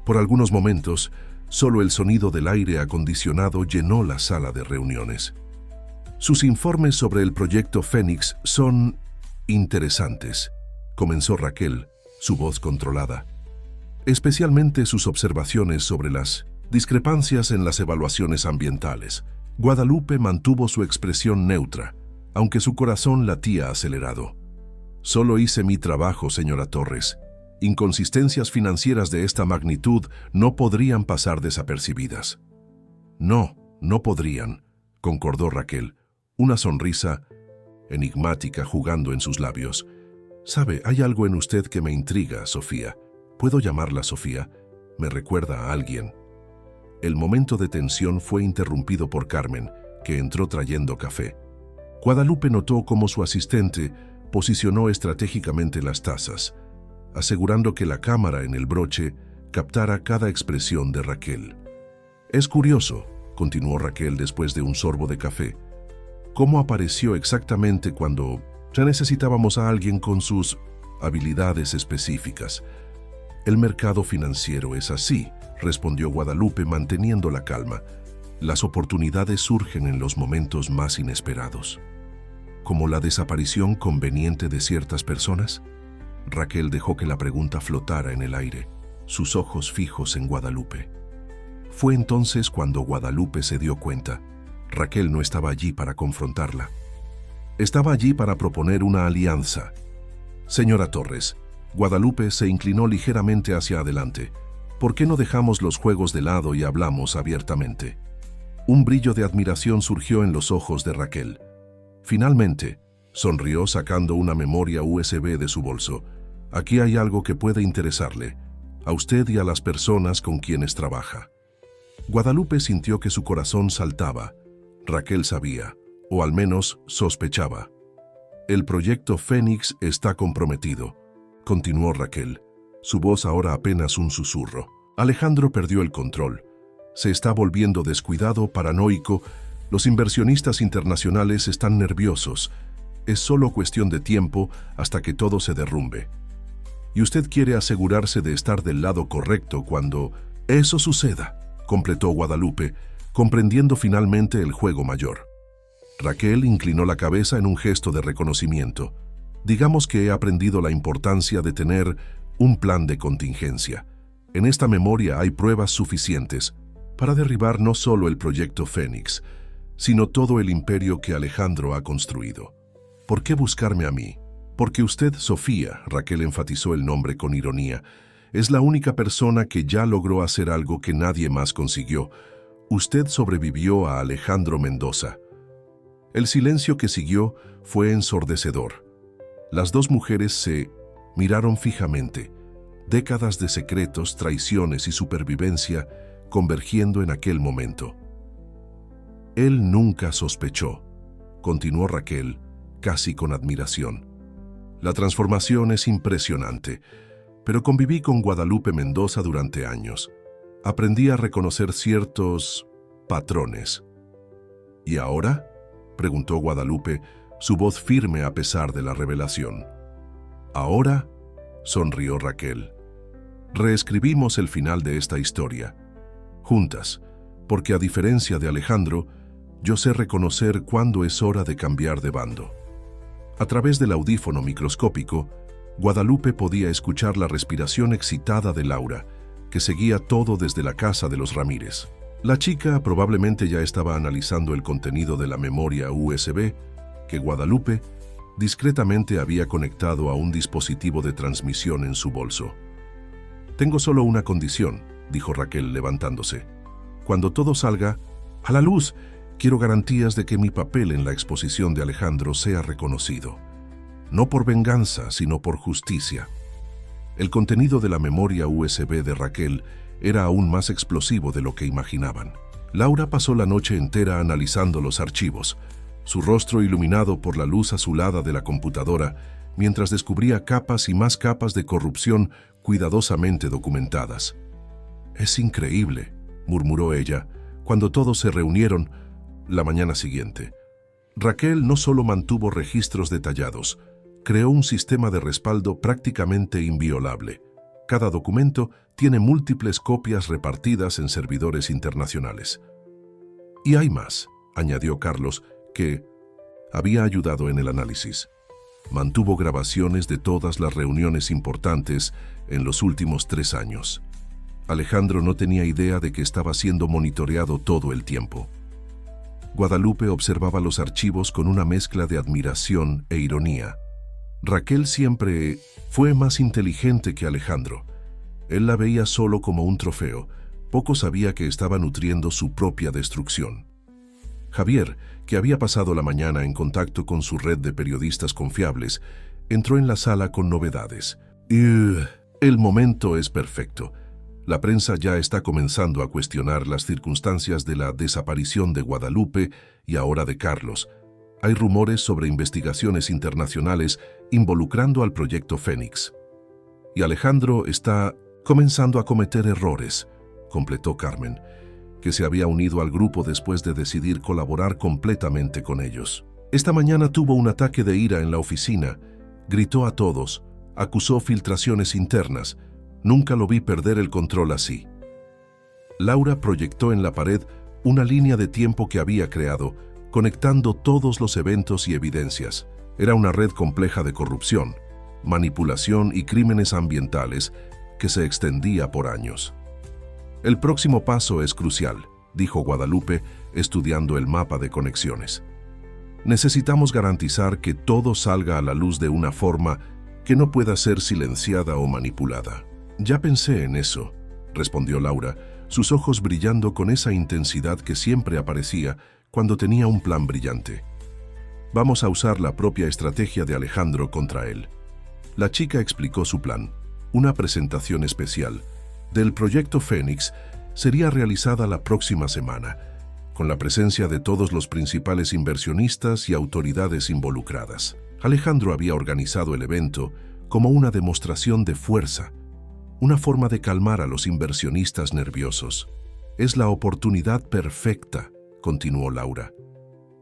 Por algunos momentos, solo el sonido del aire acondicionado llenó la sala de reuniones. «Sus informes sobre el proyecto Fénix son interesantes», comenzó Raquel, su voz controlada. «Especialmente sus observaciones sobre las discrepancias en las evaluaciones ambientales». Guadalupe mantuvo su expresión neutra, aunque su corazón latía acelerado. «Solo hice mi trabajo, señora Torres. Inconsistencias financieras de esta magnitud no podrían pasar desapercibidas». «No, no podrían», concordó Raquel, una sonrisa enigmática jugando en sus labios. «Sabe, hay algo en usted que me intriga, Sofía. ¿Puedo llamarla Sofía? Me recuerda a alguien». El momento de tensión fue interrumpido por Carmen, que entró trayendo café. Guadalupe notó cómo su asistente posicionó estratégicamente las tazas, asegurando que la cámara en el broche captara cada expresión de Raquel. «Es curioso», continuó Raquel después de un sorbo de café, «cómo apareció exactamente cuando ya necesitábamos a alguien con sus habilidades específicas. El mercado financiero es así», respondió Guadalupe manteniendo la calma. «Las oportunidades surgen en los momentos más inesperados». ¿Como la desaparición conveniente de ciertas personas? Raquel dejó que la pregunta flotara en el aire, sus ojos fijos en Guadalupe. Fue entonces cuando Guadalupe se dio cuenta. Raquel no estaba allí para confrontarla. Estaba allí para proponer una alianza. «Señora Torres», Guadalupe se inclinó ligeramente hacia adelante. «¿Por qué no dejamos los juegos de lado y hablamos abiertamente?» Un brillo de admiración surgió en los ojos de Raquel. Finalmente, sonrió sacando una memoria USB de su bolso. «Aquí hay algo que puede interesarle, a usted y a las personas con quienes trabaja». Guadalupe sintió que su corazón saltaba. Raquel sabía, o al menos sospechaba. «El proyecto Fénix está comprometido», continuó Raquel, su voz ahora apenas un susurro. «Alejandro perdió el control. Se está volviendo descuidado, paranoico. Los inversionistas internacionales están nerviosos. Es solo cuestión de tiempo hasta que todo se derrumbe. Y usted quiere asegurarse de estar del lado correcto cuando eso suceda», completó Guadalupe, comprendiendo finalmente el juego mayor. Raquel inclinó la cabeza en un gesto de reconocimiento. «Digamos que he aprendido la importancia de tener un plan de contingencia. En esta memoria hay pruebas suficientes para derribar no solo el proyecto Fénix, sino todo el imperio que Alejandro ha construido. ¿Por qué buscarme a mí? Porque usted, Sofía», Raquel enfatizó el nombre con ironía, «es la única persona que ya logró hacer algo que nadie más consiguió. Usted sobrevivió a Alejandro Mendoza». El silencio que siguió fue ensordecedor. Las dos mujeres se miraron fijamente, décadas de secretos, traiciones y supervivencia convergiendo en aquel momento. Él nunca sospechó, continuó Raquel, casi con admiración. La transformación es impresionante, pero conviví con Guadalupe Mendoza durante años. Aprendí a reconocer ciertos patrones. ¿Y ahora?, preguntó Guadalupe, su voz firme a pesar de la revelación. ¿Ahora?, sonrió Raquel. Reescribimos el final de esta historia, juntas, porque a diferencia de Alejandro, yo sé reconocer cuándo es hora de cambiar de bando. A través del audífono microscópico, Guadalupe podía escuchar la respiración excitada de Laura, que seguía todo desde la casa de los Ramírez. La chica probablemente ya estaba analizando el contenido de la memoria USB que Guadalupe discretamente había conectado a un dispositivo de transmisión en su bolso. «Tengo solo una condición», dijo Raquel levantándose. «Cuando todo salga a la luz, quiero garantías de que mi papel en la exposición de Alejandro sea reconocido. No por venganza, sino por justicia». El contenido de la memoria USB de Raquel era aún más explosivo de lo que imaginaban. Laura pasó la noche entera analizando los archivos, su rostro iluminado por la luz azulada de la computadora, mientras descubría capas y más capas de corrupción cuidadosamente documentadas. «Es increíble», murmuró ella, cuando todos se reunieron la mañana siguiente. Raquel no solo mantuvo registros detallados, creó un sistema de respaldo prácticamente inviolable. Cada documento tiene múltiples copias repartidas en servidores internacionales. «Y hay más», añadió Carlos, que había ayudado en el análisis. Mantuvo grabaciones de todas las reuniones importantes en los últimos 3 años. Alejandro no tenía idea de que estaba siendo monitoreado todo el tiempo. Guadalupe observaba los archivos con una mezcla de admiración e ironía. Raquel siempre fue más inteligente que Alejandro. Él la veía solo como un trofeo. Poco sabía que estaba nutriendo su propia destrucción. Javier, que había pasado la mañana en contacto con su red de periodistas confiables, entró en la sala con novedades. El momento es perfecto. La prensa ya está comenzando a cuestionar las circunstancias de la desaparición de Guadalupe y ahora de Carlos. Hay rumores sobre investigaciones internacionales involucrando al proyecto Fénix. Y Alejandro está comenzando a cometer errores, completó Carmen, que se había unido al grupo después de decidir colaborar completamente con ellos. Esta mañana tuvo un ataque de ira en la oficina, gritó a todos, acusó filtraciones internas. Nunca lo vi perder el control así. Laura proyectó en la pared una línea de tiempo que había creado, conectando todos los eventos y evidencias. Era una red compleja de corrupción, manipulación y crímenes ambientales que se extendía por años. «El próximo paso es crucial», dijo Guadalupe, estudiando el mapa de conexiones. «Necesitamos garantizar que todo salga a la luz de una forma que no pueda ser silenciada o manipulada». «Ya pensé en eso», respondió Laura, sus ojos brillando con esa intensidad que siempre aparecía cuando tenía un plan brillante. «Vamos a usar la propia estrategia de Alejandro contra él». La chica explicó su plan. Una presentación especial del proyecto Fénix sería realizada la próxima semana, con la presencia de todos los principales inversionistas y autoridades involucradas. Alejandro había organizado el evento como una demostración de fuerza, una forma de calmar a los inversionistas nerviosos. «Es la oportunidad perfecta», continuó Laura.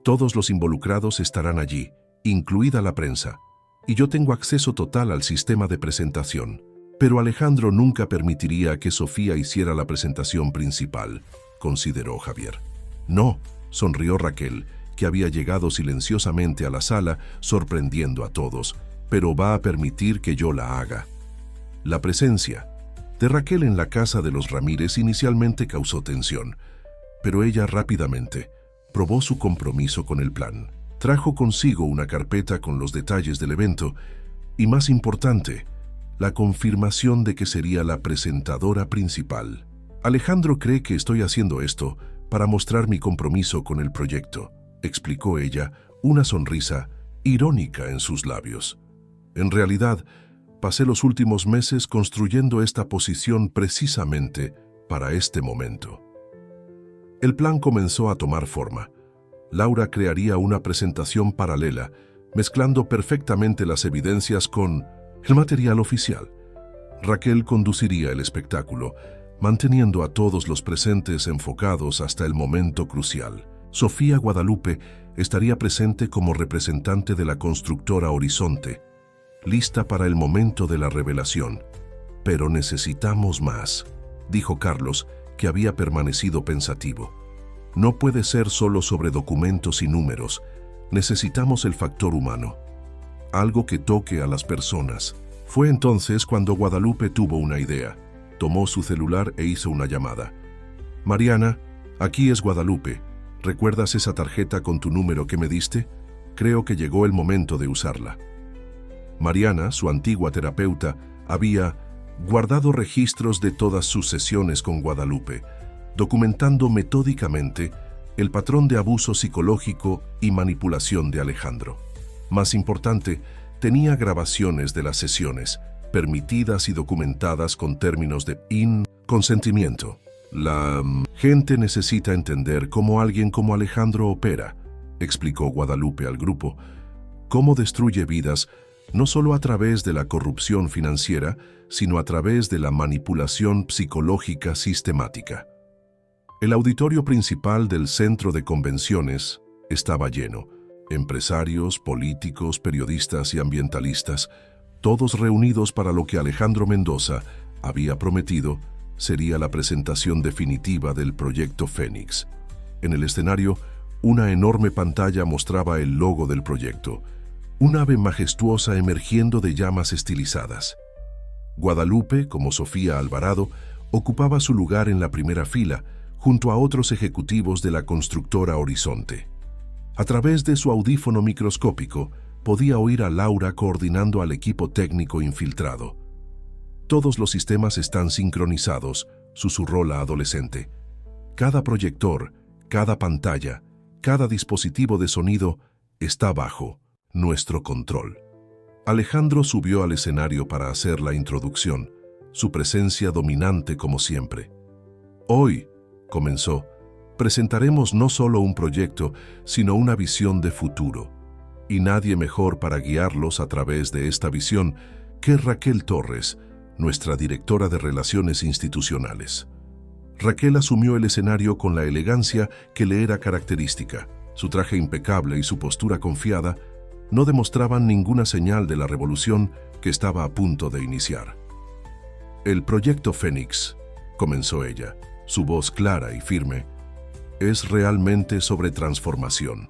«Todos los involucrados estarán allí, incluida la prensa, y yo tengo acceso total al sistema de presentación. Pero Alejandro nunca permitiría que Sofía hiciera la presentación principal», consideró Javier. «No», sonrió Raquel, que había llegado silenciosamente a la sala, sorprendiendo a todos, «pero va a permitir que yo la haga». La presencia de Raquel en la casa de los Ramírez inicialmente causó tensión, pero ella rápidamente probó su compromiso con el plan. Trajo consigo una carpeta con los detalles del evento y, más importante, la confirmación de que sería la presentadora principal. «Alejandro cree que estoy haciendo esto para mostrar mi compromiso con el proyecto», explicó ella, una sonrisa irónica en sus labios. «En realidad, pasé los últimos meses construyendo esta posición precisamente para este momento». El plan comenzó a tomar forma. Laura crearía una presentación paralela, mezclando perfectamente las evidencias con el material oficial. Raquel conduciría el espectáculo, manteniendo a todos los presentes enfocados hasta el momento crucial. Sofía Guadalupe estaría presente como representante de la constructora Horizonte, lista para el momento de la revelación. Pero necesitamos más, dijo Carlos, que había permanecido pensativo. No puede ser solo sobre documentos y números. Necesitamos el factor humano, algo que toque a las personas. Fue entonces cuando Guadalupe tuvo una idea. Tomó su celular e hizo una llamada. Mariana, aquí es Guadalupe. ¿Recuerdas esa tarjeta con tu número que me diste? Creo que llegó el momento de usarla. Mariana, su antigua terapeuta, había guardado registros de todas sus sesiones con Guadalupe, documentando metódicamente el patrón de abuso psicológico y manipulación de Alejandro. Más importante, tenía grabaciones de las sesiones, permitidas y documentadas con términos de consentimiento. La gente necesita entender cómo alguien como Alejandro opera, explicó Guadalupe al grupo, cómo destruye vidas no solo a través de la corrupción financiera, sino a través de la manipulación psicológica sistemática. El auditorio principal del centro de convenciones estaba lleno. Empresarios, políticos, periodistas y ambientalistas, todos reunidos para lo que Alejandro Mendoza había prometido sería la presentación definitiva del proyecto Fénix. En el escenario, una enorme pantalla mostraba el logo del proyecto, un ave majestuosa emergiendo de llamas estilizadas. Guadalupe, como Sofía Alvarado, ocupaba su lugar en la primera fila, junto a otros ejecutivos de la constructora Horizonte. A través de su audífono microscópico, podía oír a Laura coordinando al equipo técnico infiltrado. Todos los sistemas están sincronizados, susurró la adolescente. Cada proyector, cada pantalla, cada dispositivo de sonido está bajo nuestro control. Alejandro subió al escenario para hacer la introducción, su presencia dominante como siempre. Hoy, comenzó, presentaremos no solo un proyecto, sino una visión de futuro. Y nadie mejor para guiarlos a través de esta visión que Raquel Torres, nuestra directora de Relaciones Institucionales. Raquel asumió el escenario con la elegancia que le era característica. Su traje impecable y su postura confiada no demostraban ninguna señal de la revolución que estaba a punto de iniciar. El proyecto Fénix, comenzó ella, su voz clara y firme, es realmente sobre transformación,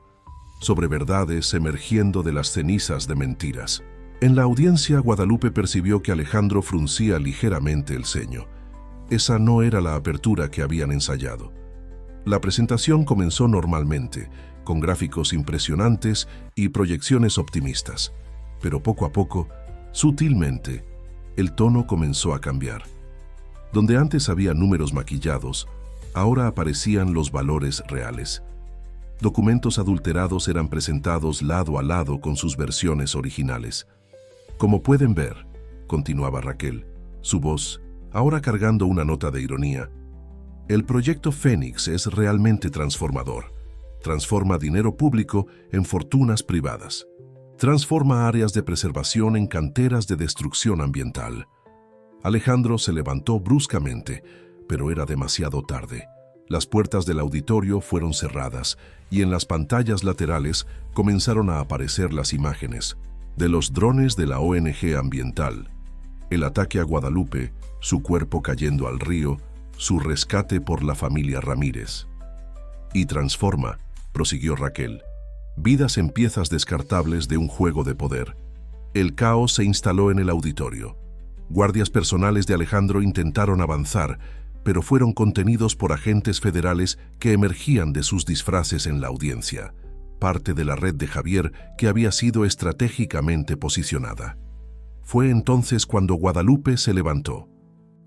sobre verdades emergiendo de las cenizas de mentiras. En la audiencia, Guadalupe percibió que Alejandro fruncía ligeramente el ceño. Esa no era la apertura que habían ensayado. La presentación comenzó normalmente, con gráficos impresionantes y proyecciones optimistas. Pero poco a poco, sutilmente, el tono comenzó a cambiar. Donde antes había números maquillados, ahora aparecían los valores reales. Documentos adulterados eran presentados lado a lado con sus versiones originales. Como pueden ver, continuaba Raquel, su voz, ahora cargando una nota de ironía, el proyecto Fénix es realmente transformador. Transforma dinero público en fortunas privadas. Transforma áreas de preservación en canteras de destrucción ambiental. Alejandro se levantó bruscamente, pero era demasiado tarde. Las puertas del auditorio fueron cerradas y en las pantallas laterales comenzaron a aparecer las imágenes de los drones de la ONG ambiental, el ataque a Guadalupe, su cuerpo cayendo al río, su rescate por la familia Ramírez. Y transforma, prosiguió Raquel, vidas en piezas descartables de un juego de poder. El caos se instaló en el auditorio. Guardias personales de Alejandro intentaron avanzar, pero fueron contenidos por agentes federales que emergían de sus disfraces en la audiencia, parte de la red de Javier que había sido estratégicamente posicionada. Fue entonces cuando Guadalupe se levantó.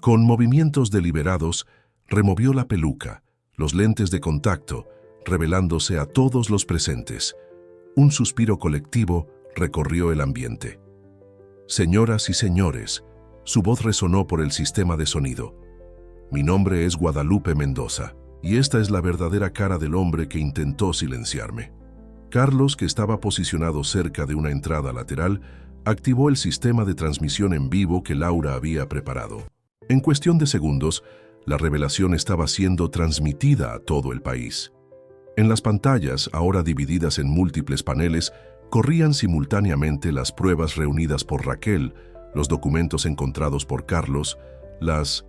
Con movimientos deliberados, removió la peluca, los lentes de contacto, revelándose a todos los presentes. Un suspiro colectivo recorrió el ambiente. Señoras y señores, su voz resonó por el sistema de sonido. Mi nombre es Guadalupe Mendoza. Y esta es la verdadera cara del hombre que intentó silenciarme. Carlos, que estaba posicionado cerca de una entrada lateral, activó el sistema de transmisión en vivo que Laura había preparado. En cuestión de segundos, la revelación estaba siendo transmitida a todo el país. En las pantallas, ahora divididas en múltiples paneles, corrían simultáneamente las pruebas reunidas por Raquel, los documentos encontrados por Carlos, las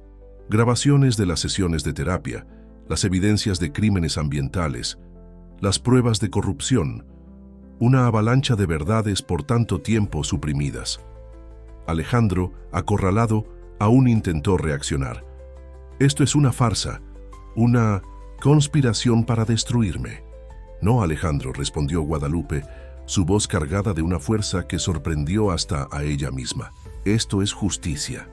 grabaciones de las sesiones de terapia, las evidencias de crímenes ambientales, las pruebas de corrupción, una avalancha de verdades por tanto tiempo suprimidas. Alejandro, acorralado, aún intentó reaccionar. Esto es una farsa, una conspiración para destruirme. No, Alejandro, respondió Guadalupe, su voz cargada de una fuerza que sorprendió hasta a ella misma. Esto es justicia,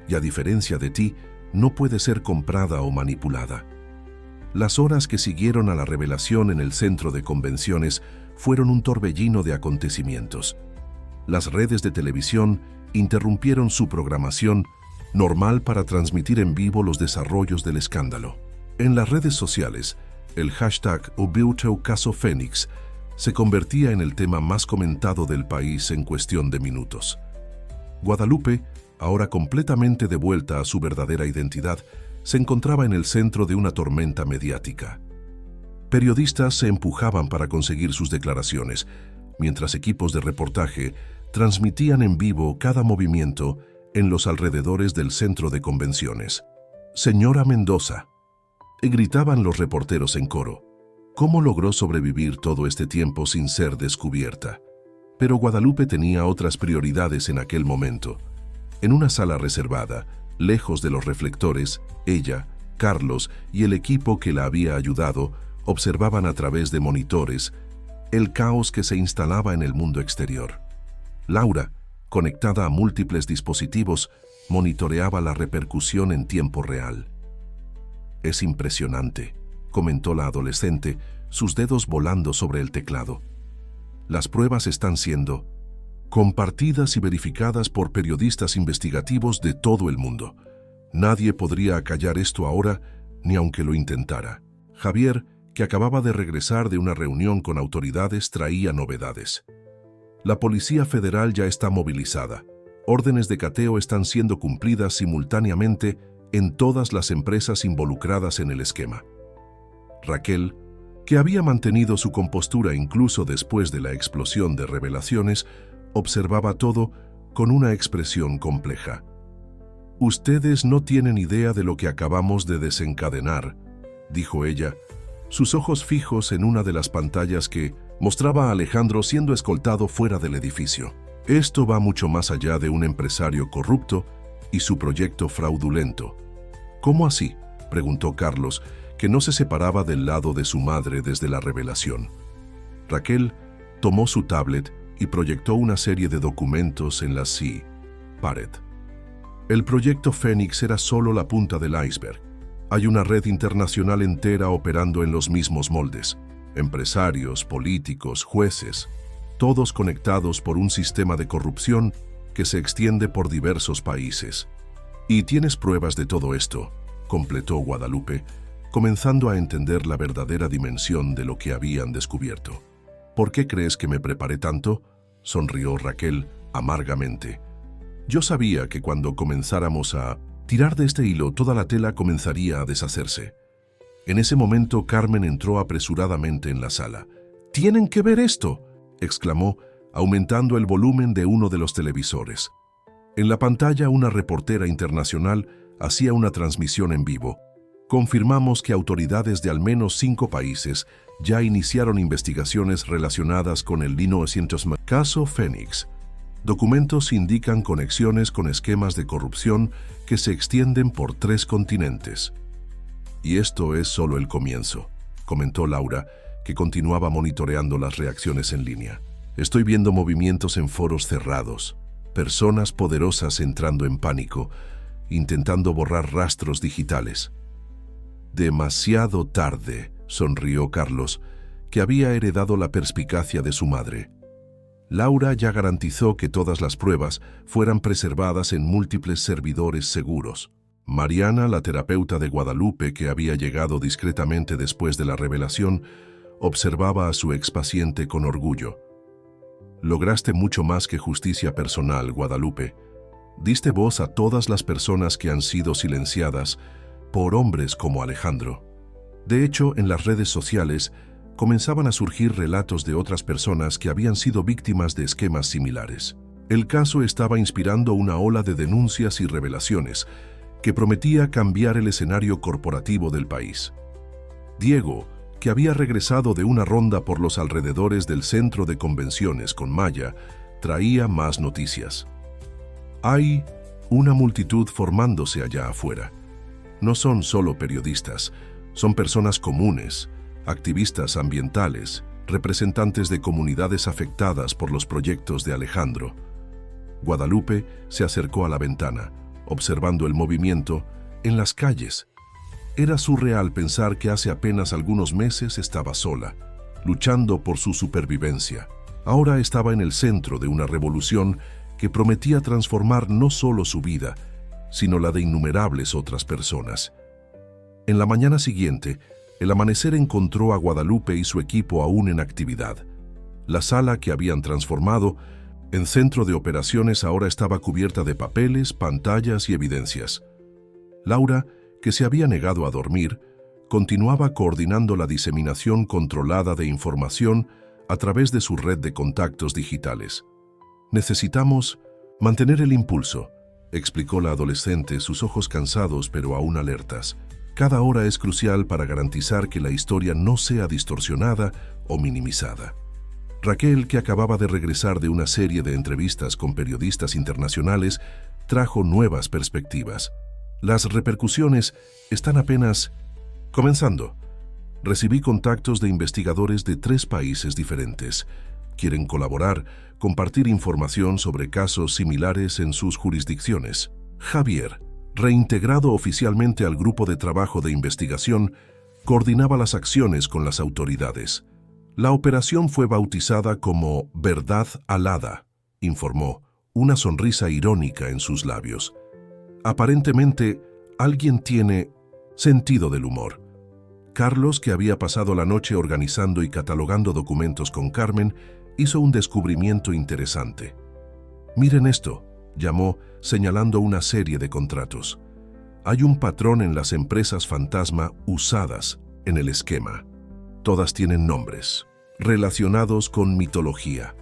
y a diferencia de ti, no puede ser comprada o manipulada. Las horas que siguieron a la revelación en el centro de convenciones fueron un torbellino de acontecimientos. Las redes de televisión interrumpieron su programación normal para transmitir en vivo los desarrollos del escándalo. En las redes sociales, el hashtag #ObviouToCasoFénix se convertía en el tema más comentado del país en cuestión de minutos. Guadalupe, ahora completamente devuelta a su verdadera identidad, se encontraba en el centro de una tormenta mediática. Periodistas se empujaban para conseguir sus declaraciones, mientras equipos de reportaje transmitían en vivo cada movimiento en los alrededores del centro de convenciones. «Señora Mendoza», gritaban los reporteros en coro. ¿Cómo logró sobrevivir todo este tiempo sin ser descubierta? Pero Guadalupe tenía otras prioridades en aquel momento. En una sala reservada, lejos de los reflectores, ella, Carlos y el equipo que la había ayudado observaban a través de monitores el caos que se instalaba en el mundo exterior. Laura, conectada a múltiples dispositivos, monitoreaba la repercusión en tiempo real. «Es impresionante», comentó la adolescente, sus dedos volando sobre el teclado. «Las pruebas están siendo compartidas y verificadas por periodistas investigativos de todo el mundo. Nadie podría acallar esto ahora, ni aunque lo intentara». Javier, que acababa de regresar de una reunión con autoridades, traía novedades. «La Policía Federal ya está movilizada. Órdenes de cateo están siendo cumplidas simultáneamente en todas las empresas involucradas en el esquema». Raquel, que había mantenido su compostura incluso después de la explosión de revelaciones, observaba todo con una expresión compleja. «Ustedes no tienen idea de lo que acabamos de desencadenar», dijo ella, sus ojos fijos en una de las pantallas que mostraba a Alejandro siendo escoltado fuera del edificio. «Esto va mucho más allá de un empresario corrupto y su proyecto fraudulento». «¿Cómo así?», preguntó Carlos, que no se separaba del lado de su madre desde la revelación. Raquel tomó su tablet y proyectó una serie de documentos en la pared. El proyecto Fénix era solo la punta del iceberg. Hay una red internacional entera operando en los mismos moldes. Empresarios, políticos, jueces, todos conectados por un sistema de corrupción que se extiende por diversos países. «¿Y tienes pruebas de todo esto?», completó Guadalupe, comenzando a entender la verdadera dimensión de lo que habían descubierto. «¿Por qué crees que me preparé tanto?», sonrió Raquel amargamente. «Yo sabía que cuando comenzáramos a tirar de este hilo, toda la tela comenzaría a deshacerse». En ese momento, Carmen entró apresuradamente en la sala. «¡Tienen que ver esto!», exclamó, aumentando el volumen de uno de los televisores. En la pantalla, una reportera internacional hacía una transmisión en vivo. «Confirmamos que autoridades de al menos 5 países ya iniciaron investigaciones relacionadas con el 1900 caso Fénix. Documentos indican conexiones con esquemas de corrupción que se extienden por 3 continentes». «Y esto es solo el comienzo», comentó Laura, que continuaba monitoreando las reacciones en línea. «Estoy viendo movimientos en foros cerrados, personas poderosas entrando en pánico, intentando borrar rastros digitales». «Demasiado tarde», sonrió Carlos, que había heredado la perspicacia de su madre. Laura ya garantizó que todas las pruebas fueran preservadas en múltiples servidores seguros. Mariana, la terapeuta de Guadalupe que había llegado discretamente después de la revelación, observaba a su expaciente con orgullo. Lograste mucho más que justicia personal, Guadalupe. Diste voz a todas las personas que han sido silenciadas por hombres como Alejandro. De hecho, en las redes sociales comenzaban a surgir relatos de otras personas que habían sido víctimas de esquemas similares. El caso estaba inspirando una ola de denuncias y revelaciones que prometía cambiar el escenario corporativo del país. Diego, que había regresado de una ronda por los alrededores del centro de convenciones con Maya, traía más noticias. Hay una multitud formándose allá afuera. No son solo periodistas, son personas comunes, activistas ambientales, representantes de comunidades afectadas por los proyectos de Alejandro. Guadalupe se acercó a la ventana, observando el movimiento en las calles. Era surreal pensar que hace apenas algunos meses estaba sola, luchando por su supervivencia. Ahora estaba en el centro de una revolución que prometía transformar no solo su vida, sino la de innumerables otras personas. En la mañana siguiente, el amanecer encontró a Guadalupe y su equipo aún en actividad. La sala que habían transformado en centro de operaciones ahora estaba cubierta de papeles, pantallas y evidencias. Laura, que se había negado a dormir, continuaba coordinando la diseminación controlada de información a través de su red de contactos digitales. Necesitamos mantener el impulso, explicó la adolescente, sus ojos cansados pero aún alertas. Cada hora es crucial para garantizar que la historia no sea distorsionada o minimizada. Raquel, que acababa de regresar de una serie de entrevistas con periodistas internacionales, trajo nuevas perspectivas. Las repercusiones están apenas comenzando. Recibí contactos de investigadores de 3 países diferentes. Quieren colaborar, compartir información sobre casos similares en sus jurisdicciones. Javier, reintegrado oficialmente al grupo de trabajo de investigación, coordinaba las acciones con las autoridades. La operación fue bautizada como Verdad Alada, informó, una sonrisa irónica en sus labios. Aparentemente, alguien tiene sentido del humor. Carlos, que había pasado la noche organizando y catalogando documentos con Carmen, hizo un descubrimiento interesante. Miren esto, llamó, señalando una serie de contratos. Hay un patrón en las empresas fantasma usadas en el esquema. Todas tienen nombres, relacionados con mitología.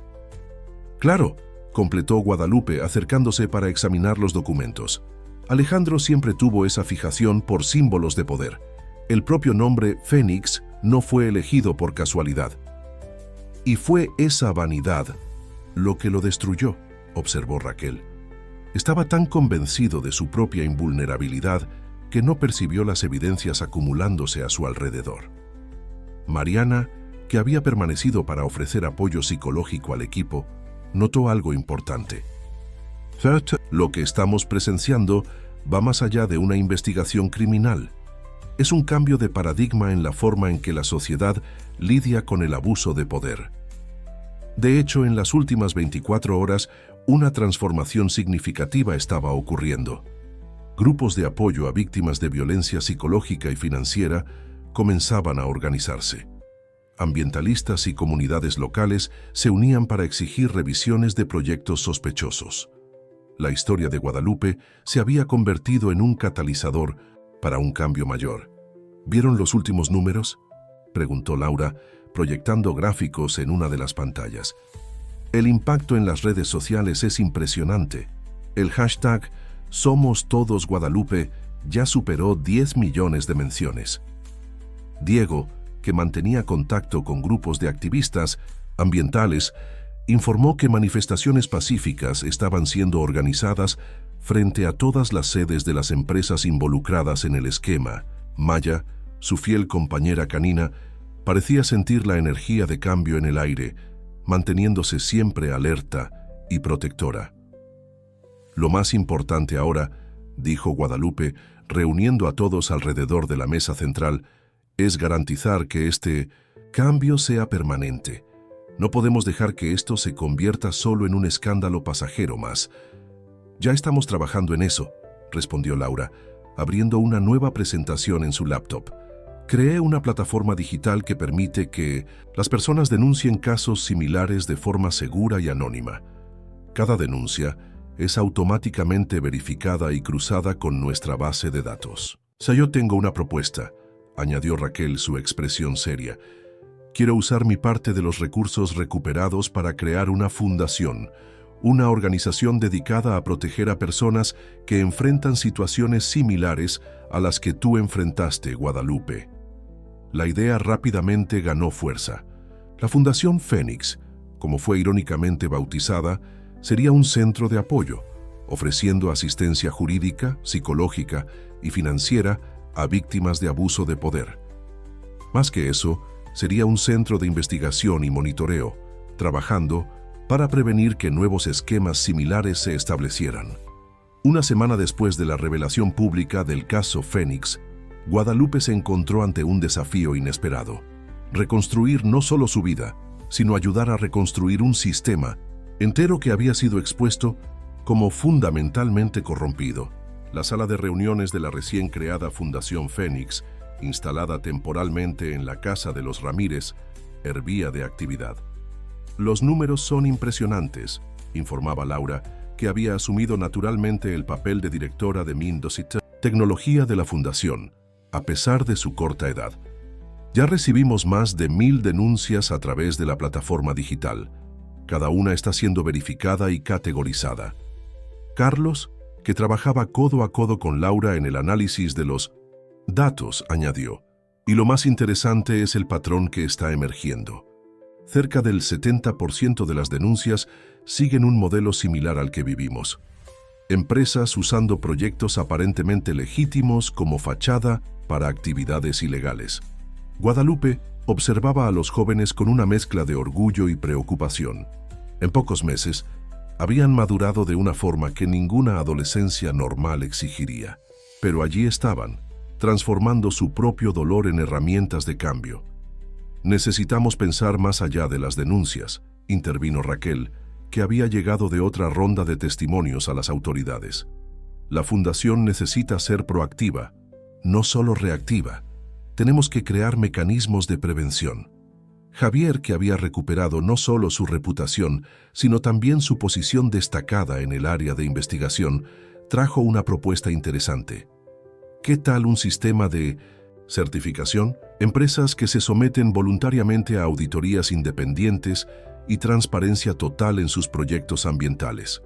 Claro, completó Guadalupe acercándose para examinar los documentos. Alejandro siempre tuvo esa fijación por símbolos de poder. El propio nombre Fénix no fue elegido por casualidad. Y fue esa vanidad lo que lo destruyó, observó Raquel. Estaba tan convencido de su propia invulnerabilidad que no percibió las evidencias acumulándose a su alrededor. Mariana, que había permanecido para ofrecer apoyo psicológico al equipo, notó algo importante. Lo que estamos presenciando va más allá de una investigación criminal. Es un cambio de paradigma en la forma en que la sociedad lidia con el abuso de poder. De hecho, en las últimas 24 horas, una transformación significativa estaba ocurriendo. Grupos de apoyo a víctimas de violencia psicológica y financiera comenzaban a organizarse. Ambientalistas y comunidades locales se unían para exigir revisiones de proyectos sospechosos. La historia de Guadalupe se había convertido en un catalizador para un cambio mayor. ¿Vieron los últimos números?, preguntó Laura, proyectando gráficos en una de las pantallas. El impacto en las redes sociales es impresionante. El hashtag Somos Todos Guadalupe ya superó 10 millones de menciones. Diego, que mantenía contacto con grupos de activistas ambientales, informó que manifestaciones pacíficas estaban siendo organizadas frente a todas las sedes de las empresas involucradas en el esquema. Maya, su fiel compañera canina, parecía sentir la energía de cambio en el aire, manteniéndose siempre alerta y protectora. Lo más importante ahora, dijo Guadalupe, reuniendo a todos alrededor de la mesa central, es garantizar que este cambio sea permanente. No podemos dejar que esto se convierta solo en un escándalo pasajero más. Ya estamos trabajando en eso, respondió Laura, abriendo una nueva presentación en su laptop. Creé una plataforma digital que permite que las personas denuncien casos similares de forma segura y anónima. Cada denuncia es automáticamente verificada y cruzada con nuestra base de datos. Yo tengo una propuesta, añadió Raquel, su expresión seria. Quiero usar mi parte de los recursos recuperados para crear una fundación, una organización dedicada a proteger a personas que enfrentan situaciones similares a las que tú enfrentaste, Guadalupe. La idea rápidamente ganó fuerza. La Fundación Fénix, como fue irónicamente bautizada, sería un centro de apoyo, ofreciendo asistencia jurídica, psicológica y financiera a víctimas de abuso de poder. Más que eso, sería un centro de investigación y monitoreo, trabajando para prevenir que nuevos esquemas similares se establecieran. Una semana después de la revelación pública del caso Fénix, Guadalupe se encontró ante un desafío inesperado: reconstruir no solo su vida, sino ayudar a reconstruir un sistema entero que había sido expuesto como fundamentalmente corrompido. La sala de reuniones de la recién creada Fundación Fénix, instalada temporalmente en la casa de los Ramírez, hervía de actividad. Los números son impresionantes, informaba Laura, que había asumido naturalmente el papel de directora de Mindosita, tecnología de la Fundación, a pesar de su corta edad. Ya recibimos más de 1000 denuncias a través de la plataforma digital. Cada una está siendo verificada y categorizada. Carlos, que trabajaba codo a codo con Laura en el análisis de los datos, añadió. Y lo más interesante es el patrón que está emergiendo. Cerca del 70% de las denuncias siguen un modelo similar al que vivimos. Empresas usando proyectos aparentemente legítimos como fachada para actividades ilegales. Guadalupe observaba a los jóvenes con una mezcla de orgullo y preocupación. En pocos meses, habían madurado de una forma que ninguna adolescencia normal exigiría. Pero allí estaban, transformando su propio dolor en herramientas de cambio. Necesitamos pensar más allá de las denuncias, intervino Raquel, que había llegado de otra ronda de testimonios a las autoridades. La Fundación necesita ser proactiva, no solo reactiva. Tenemos que crear mecanismos de prevención. Javier, que había recuperado no solo su reputación, sino también su posición destacada en el área de investigación, trajo una propuesta interesante. ¿Qué tal un sistema de certificación? Empresas que se someten voluntariamente a auditorías independientes y transparencia total en sus proyectos ambientales.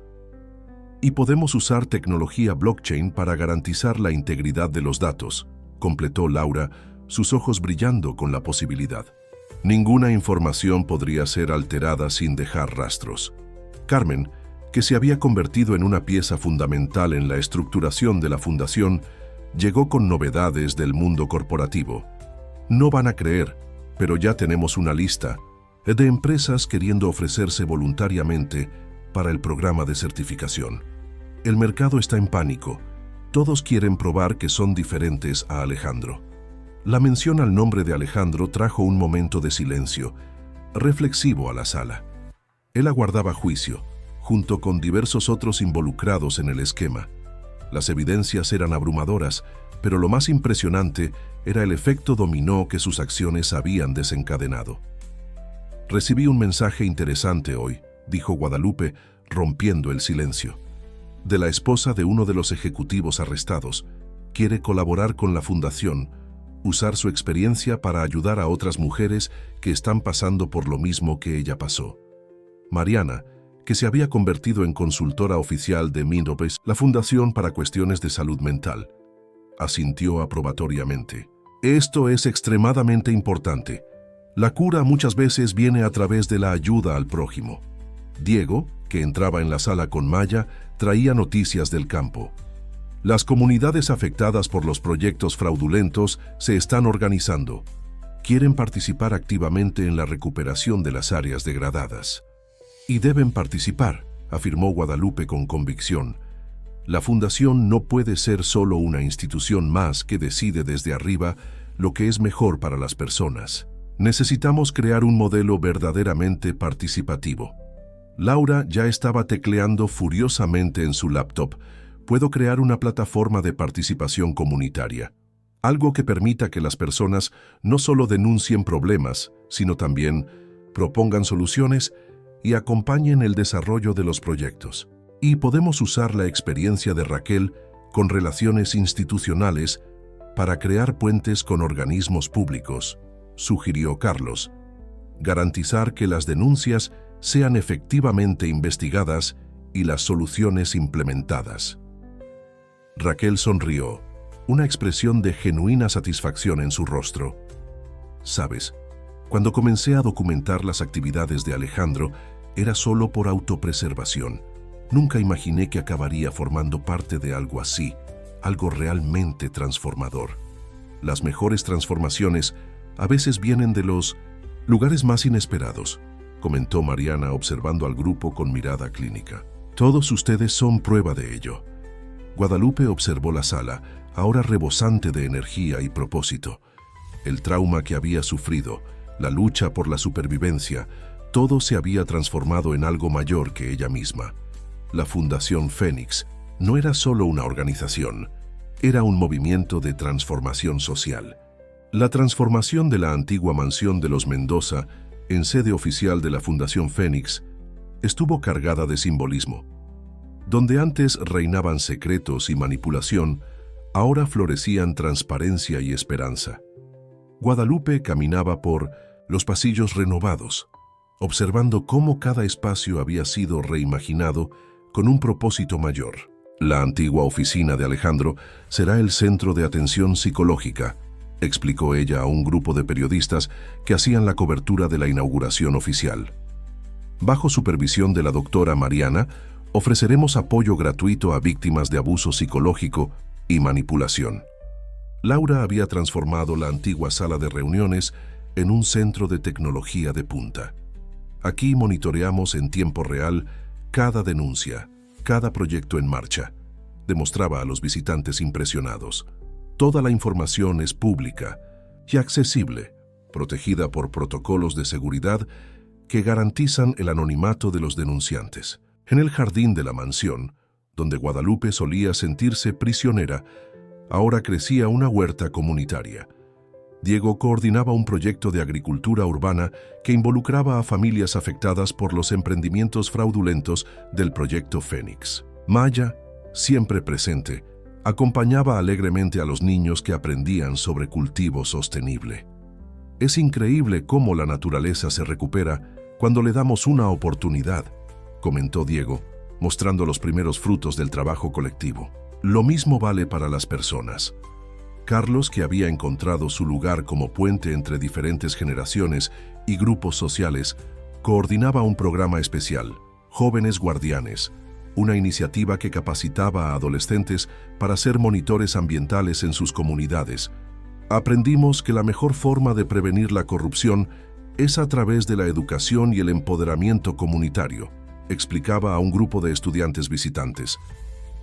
Y podemos usar tecnología blockchain para garantizar la integridad de los datos, completó Laura, sus ojos brillando con la posibilidad. Ninguna información podría ser alterada sin dejar rastros. Carmen, que se había convertido en una pieza fundamental en la estructuración de la Fundación, llegó con novedades del mundo corporativo. No van a creer, pero ya tenemos una lista de empresas queriendo ofrecerse voluntariamente para el programa de certificación. El mercado está en pánico. Todos quieren probar que son diferentes a Alejandro. La mención al nombre de Alejandro trajo un momento de silencio, reflexivo a la sala. Él aguardaba juicio, junto con diversos otros involucrados en el esquema. Las evidencias eran abrumadoras, pero lo más impresionante era el efecto dominó que sus acciones habían desencadenado. Recibí un mensaje interesante hoy, dijo Guadalupe, rompiendo el silencio. De la esposa de uno de los ejecutivos arrestados. Quiere colaborar con la Fundación, usar su experiencia para ayudar a otras mujeres que están pasando por lo mismo que ella pasó. Mariana, que se había convertido en consultora oficial de Mindopes, la Fundación para Cuestiones de Salud Mental, asintió aprobatoriamente. Esto es extremadamente importante. La cura muchas veces viene a través de la ayuda al prójimo. Diego, que entraba en la sala con Maya, traía noticias del campo. Las comunidades afectadas por los proyectos fraudulentos se están organizando. Quieren participar activamente en la recuperación de las áreas degradadas. Y deben participar, afirmó Guadalupe con convicción. La Fundación no puede ser solo una institución más que decide desde arriba lo que es mejor para las personas. Necesitamos crear un modelo verdaderamente participativo. Laura ya estaba tecleando furiosamente en su laptop, puedo crear una plataforma de participación comunitaria, algo que permita que las personas no solo denuncien problemas, sino también propongan soluciones y acompañen el desarrollo de los proyectos. Y podemos usar la experiencia de Raquel con relaciones institucionales para crear puentes con organismos públicos, sugirió Carlos. Garantizar que las denuncias sean efectivamente investigadas y las soluciones implementadas. Raquel sonrió, una expresión de genuina satisfacción en su rostro. ¿Sabes? Cuando comencé a documentar las actividades de Alejandro, era solo por autopreservación. Nunca imaginé que acabaría formando parte de algo así, algo realmente transformador. Las mejores transformaciones a veces vienen de los lugares más inesperados, comentó Mariana observando al grupo con mirada clínica. Todos ustedes son prueba de ello. Guadalupe observó la sala, ahora rebosante de energía y propósito. El trauma que había sufrido, la lucha por la supervivencia, todo se había transformado en algo mayor que ella misma. La Fundación Fénix no era solo una organización, era un movimiento de transformación social. La transformación de la antigua mansión de los Mendoza en sede oficial de la Fundación Fénix estuvo cargada de simbolismo. Donde antes reinaban secretos y manipulación, ahora florecían transparencia y esperanza. Guadalupe caminaba por los pasillos renovados, observando cómo cada espacio había sido reimaginado con un propósito mayor. La antigua oficina de Alejandro será el centro de atención psicológica, explicó ella a un grupo de periodistas que hacían la cobertura de la inauguración oficial. Bajo supervisión de la doctora Mariana, ofreceremos apoyo gratuito a víctimas de abuso psicológico y manipulación. Laura había transformado la antigua sala de reuniones en un centro de tecnología de punta. Aquí monitoreamos en tiempo real cada denuncia, cada proyecto en marcha, demostraba a los visitantes impresionados. Toda la información es pública y accesible, protegida por protocolos de seguridad que garantizan el anonimato de los denunciantes. En el jardín de la mansión, donde Guadalupe solía sentirse prisionera, ahora crecía una huerta comunitaria. Diego coordinaba un proyecto de agricultura urbana que involucraba a familias afectadas por los emprendimientos fraudulentos del proyecto Fénix. Maya, siempre presente, acompañaba alegremente a los niños que aprendían sobre cultivo sostenible. Es increíble cómo la naturaleza se recupera cuando le damos una oportunidad, comentó Diego, mostrando los primeros frutos del trabajo colectivo. Lo mismo vale para las personas. Carlos, que había encontrado su lugar como puente entre diferentes generaciones y grupos sociales, coordinaba un programa especial, Jóvenes Guardianes, una iniciativa que capacitaba a adolescentes para ser monitores ambientales en sus comunidades. Aprendimos que la mejor forma de prevenir la corrupción es a través de la educación y el empoderamiento comunitario, explicaba a un grupo de estudiantes visitantes.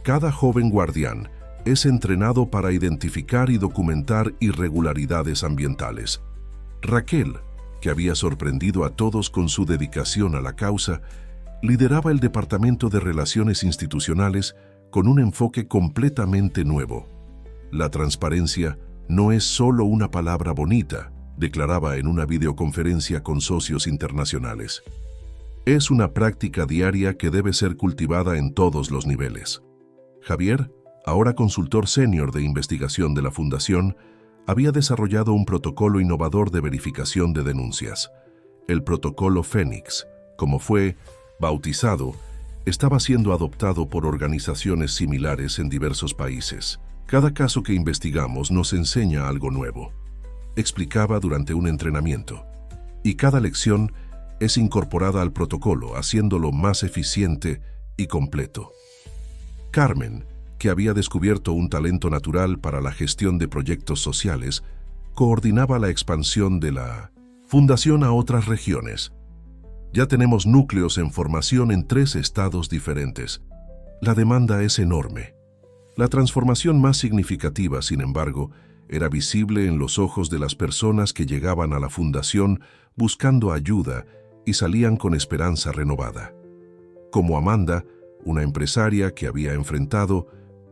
Cada joven guardián es entrenado para identificar y documentar irregularidades ambientales. Raquel, que había sorprendido a todos con su dedicación a la causa, lideraba el Departamento de Relaciones Institucionales con un enfoque completamente nuevo. La transparencia no es solo una palabra bonita, declaraba en una videoconferencia con socios internacionales. Es una práctica diaria que debe ser cultivada en todos los niveles. Javier, ahora consultor senior de investigación de la Fundación, había desarrollado un protocolo innovador de verificación de denuncias. El protocolo Fénix, como fue bautizado, estaba siendo adoptado por organizaciones similares en diversos países. Cada caso que investigamos nos enseña algo nuevo, explicaba durante un entrenamiento, y cada lección es incorporada al protocolo, haciéndolo más eficiente y completo. Carmen, que había descubierto un talento natural para la gestión de proyectos sociales, coordinaba la expansión de la Fundación a otras regiones. Ya tenemos núcleos en formación en 3 estados diferentes. La demanda es enorme. La transformación más significativa, sin embargo, era visible en los ojos de las personas que llegaban a la Fundación buscando ayuda y salían con esperanza renovada. Como Amanda, una empresaria que había enfrentado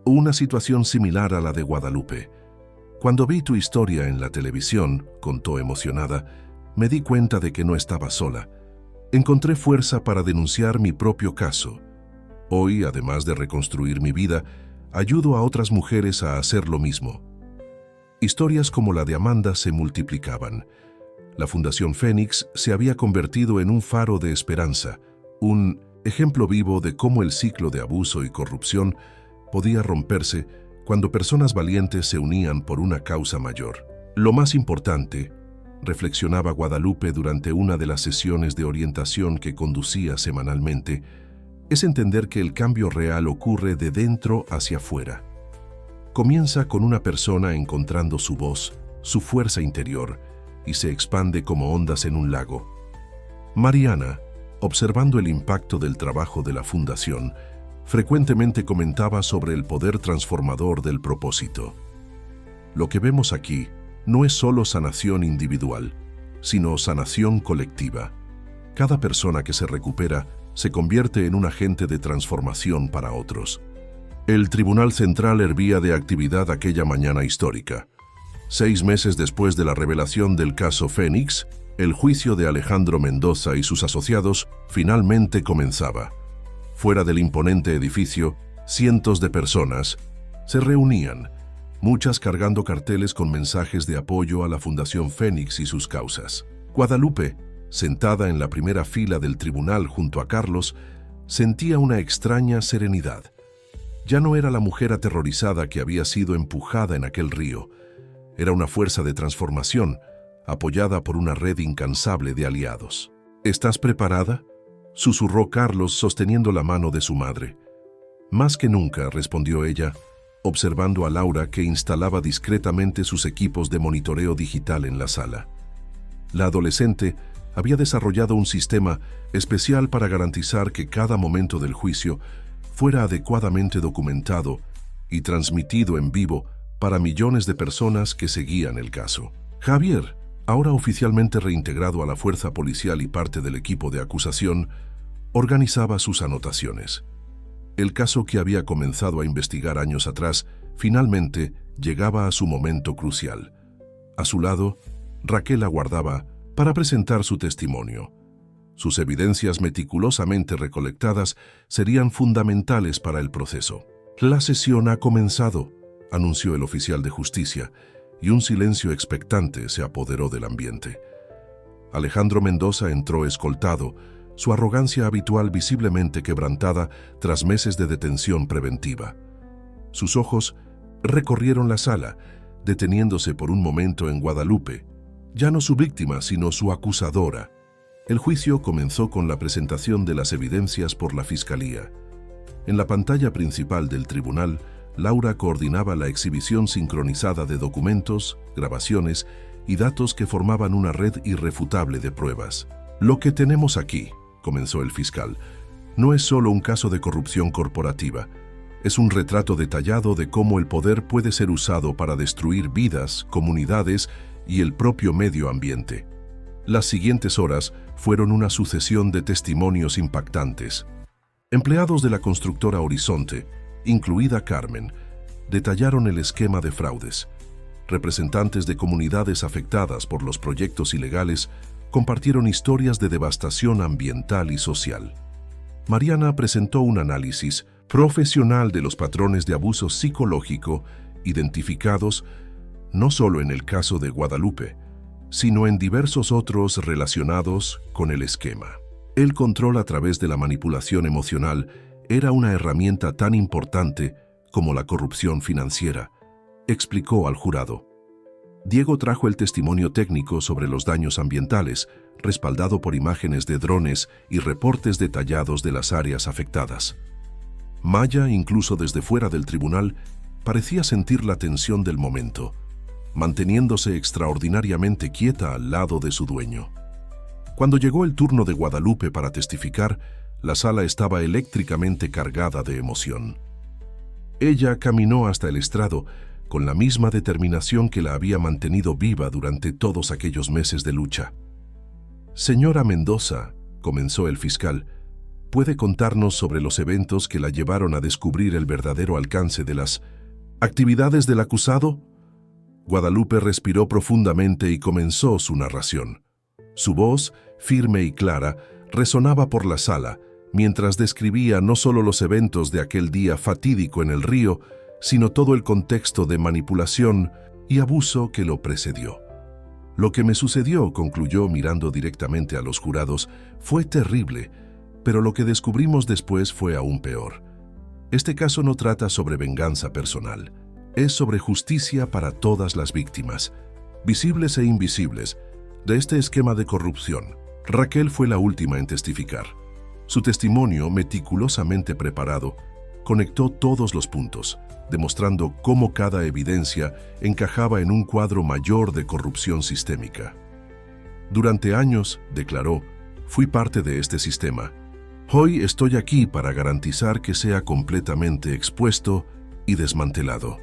Una situación similar a la de Guadalupe. Cuando vi tu historia en la televisión, contó emocionada, me di cuenta de que no estaba sola. Encontré fuerza para denunciar mi propio caso. Hoy, además de reconstruir mi vida, ayudo a otras mujeres a hacer lo mismo. Historias como la de Amanda se multiplicaban. La Fundación Fénix se había convertido en un faro de esperanza, un ejemplo vivo de cómo el ciclo de abuso y corrupción podía romperse cuando personas valientes se unían por una causa mayor. Lo más importante, reflexionaba Guadalupe durante una de las sesiones de orientación que conducía semanalmente, es entender que el cambio real ocurre de dentro hacia afuera. Comienza con una persona encontrando su voz, su fuerza interior, y se expande como ondas en un lago. Mariana, observando el impacto del trabajo de la Fundación, frecuentemente comentaba sobre el poder transformador del propósito. Lo que vemos aquí no es solo sanación individual, sino sanación colectiva. Cada persona que se recupera se convierte en un agente de transformación para otros. El Tribunal Central hervía de actividad aquella mañana histórica. 6 meses después de la revelación del caso Fénix, el juicio de Alejandro Mendoza y sus asociados finalmente comenzaba. Fuera del imponente edificio, cientos de personas se reunían, muchas cargando carteles con mensajes de apoyo a la Fundación Fénix y sus causas. Guadalupe, sentada en la primera fila del tribunal junto a Carlos, sentía una extraña serenidad. Ya no era la mujer aterrorizada que había sido empujada en aquel río. Era una fuerza de transformación, apoyada por una red incansable de aliados. ¿Estás preparada?, susurró Carlos sosteniendo la mano de su madre. Más que nunca, respondió ella, observando a Laura que instalaba discretamente sus equipos de monitoreo digital en la sala. La adolescente había desarrollado un sistema especial para garantizar que cada momento del juicio fuera adecuadamente documentado y transmitido en vivo para millones de personas que seguían el caso. Javier, ahora oficialmente reintegrado a la fuerza policial y parte del equipo de acusación, organizaba sus anotaciones. El caso que había comenzado a investigar años atrás finalmente llegaba a su momento crucial. A su lado, Raquel aguardaba para presentar su testimonio. Sus evidencias meticulosamente recolectadas serían fundamentales para el proceso. La sesión ha comenzado, anunció el oficial de justicia, y un silencio expectante se apoderó del ambiente. Alejandro Mendoza entró escoltado, su arrogancia habitual visiblemente quebrantada tras meses de detención preventiva. Sus ojos recorrieron la sala, deteniéndose por un momento en Guadalupe, ya no su víctima, sino su acusadora. El juicio comenzó con la presentación de las evidencias por la Fiscalía. En la pantalla principal del tribunal, Laura coordinaba la exhibición sincronizada de documentos, grabaciones y datos que formaban una red irrefutable de pruebas. Lo que tenemos aquí, comenzó el fiscal, no es solo un caso de corrupción corporativa. Es un retrato detallado de cómo el poder puede ser usado para destruir vidas, comunidades y el propio medio ambiente. Las siguientes horas fueron una sucesión de testimonios impactantes. Empleados de la constructora Horizonte, incluida Carmen, detallaron el esquema de fraudes. Representantes de comunidades afectadas por los proyectos ilegales compartieron historias de devastación ambiental y social. Mariana presentó un análisis profesional de los patrones de abuso psicológico identificados no solo en el caso de Guadalupe, sino en diversos otros relacionados con el esquema. El control a través de la manipulación emocional era una herramienta tan importante como la corrupción financiera, explicó al jurado. Diego trajo el testimonio técnico sobre los daños ambientales, respaldado por imágenes de drones y reportes detallados de las áreas afectadas. Maya, incluso desde fuera del tribunal, parecía sentir la tensión del momento, manteniéndose extraordinariamente quieta al lado de su dueño. Cuando llegó el turno de Guadalupe para testificar, la sala estaba eléctricamente cargada de emoción. Ella caminó hasta el estrado con la misma determinación que la había mantenido viva durante todos aquellos meses de lucha. «Señora Mendoza», comenzó el fiscal, ¿Puede contarnos sobre los eventos que la llevaron a descubrir el verdadero alcance de las actividades del acusado? Guadalupe respiró profundamente y comenzó su narración. Su voz, firme y clara, resonaba por la sala, mientras describía no solo los eventos de aquel día fatídico en el río, sino todo el contexto de manipulación y abuso que lo precedió. Lo que me sucedió, concluyó mirando directamente a los jurados, fue terrible, pero lo que descubrimos después fue aún peor. Este caso no trata sobre venganza personal, es sobre justicia para todas las víctimas, visibles e invisibles, de este esquema de corrupción. Raquel fue la última en testificar. Su testimonio, meticulosamente preparado, conectó todos los puntos, demostrando cómo cada evidencia encajaba en un cuadro mayor de corrupción sistémica. Durante años, declaró, fui parte de este sistema. Hoy estoy aquí para garantizar que sea completamente expuesto y desmantelado.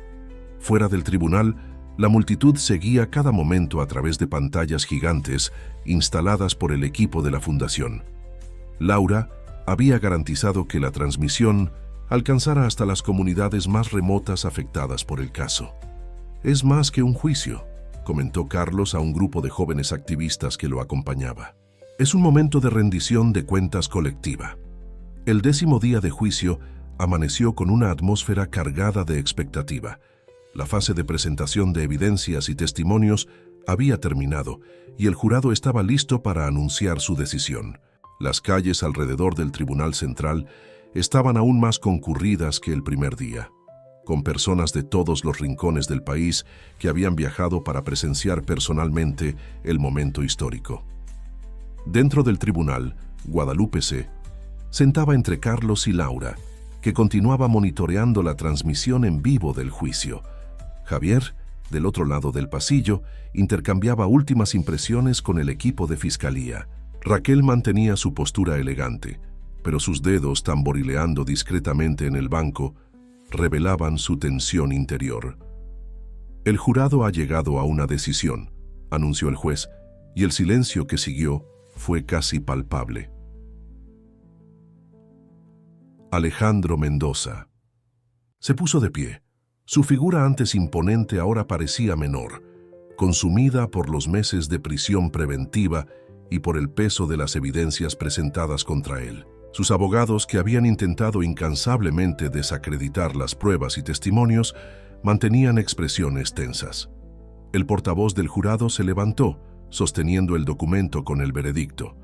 Fuera del tribunal, la multitud seguía cada momento a través de pantallas gigantes instaladas por el equipo de la fundación. Laura había garantizado que la transmisión alcanzara hasta las comunidades más remotas afectadas por el caso. Es más que un juicio, comentó Carlos a un grupo de jóvenes activistas que lo acompañaba. Es un momento de rendición de cuentas colectiva. El 10º día de juicio amaneció con una atmósfera cargada de expectativa. La fase de presentación de evidencias y testimonios había terminado y el jurado estaba listo para anunciar su decisión. Las calles alrededor del Tribunal Central estaban aún más concurridas que el primer día, con personas de todos los rincones del país que habían viajado para presenciar personalmente el momento histórico. Dentro del tribunal, Guadalupe se sentaba entre Carlos y Laura, que continuaba monitoreando la transmisión en vivo del juicio. Javier, del otro lado del pasillo, intercambiaba últimas impresiones con el equipo de fiscalía. Raquel mantenía su postura elegante, pero sus dedos tamborileando discretamente en el banco revelaban su tensión interior. El jurado ha llegado a una decisión, anunció el juez, y el silencio que siguió fue casi palpable. Alejandro Mendoza. Se puso de pie. Su figura antes imponente ahora parecía menor, consumida por los meses de prisión preventiva y por el peso de las evidencias presentadas contra él. Sus abogados, que habían intentado incansablemente desacreditar las pruebas y testimonios, mantenían expresiones tensas. El portavoz del jurado se levantó, sosteniendo el documento con el veredicto.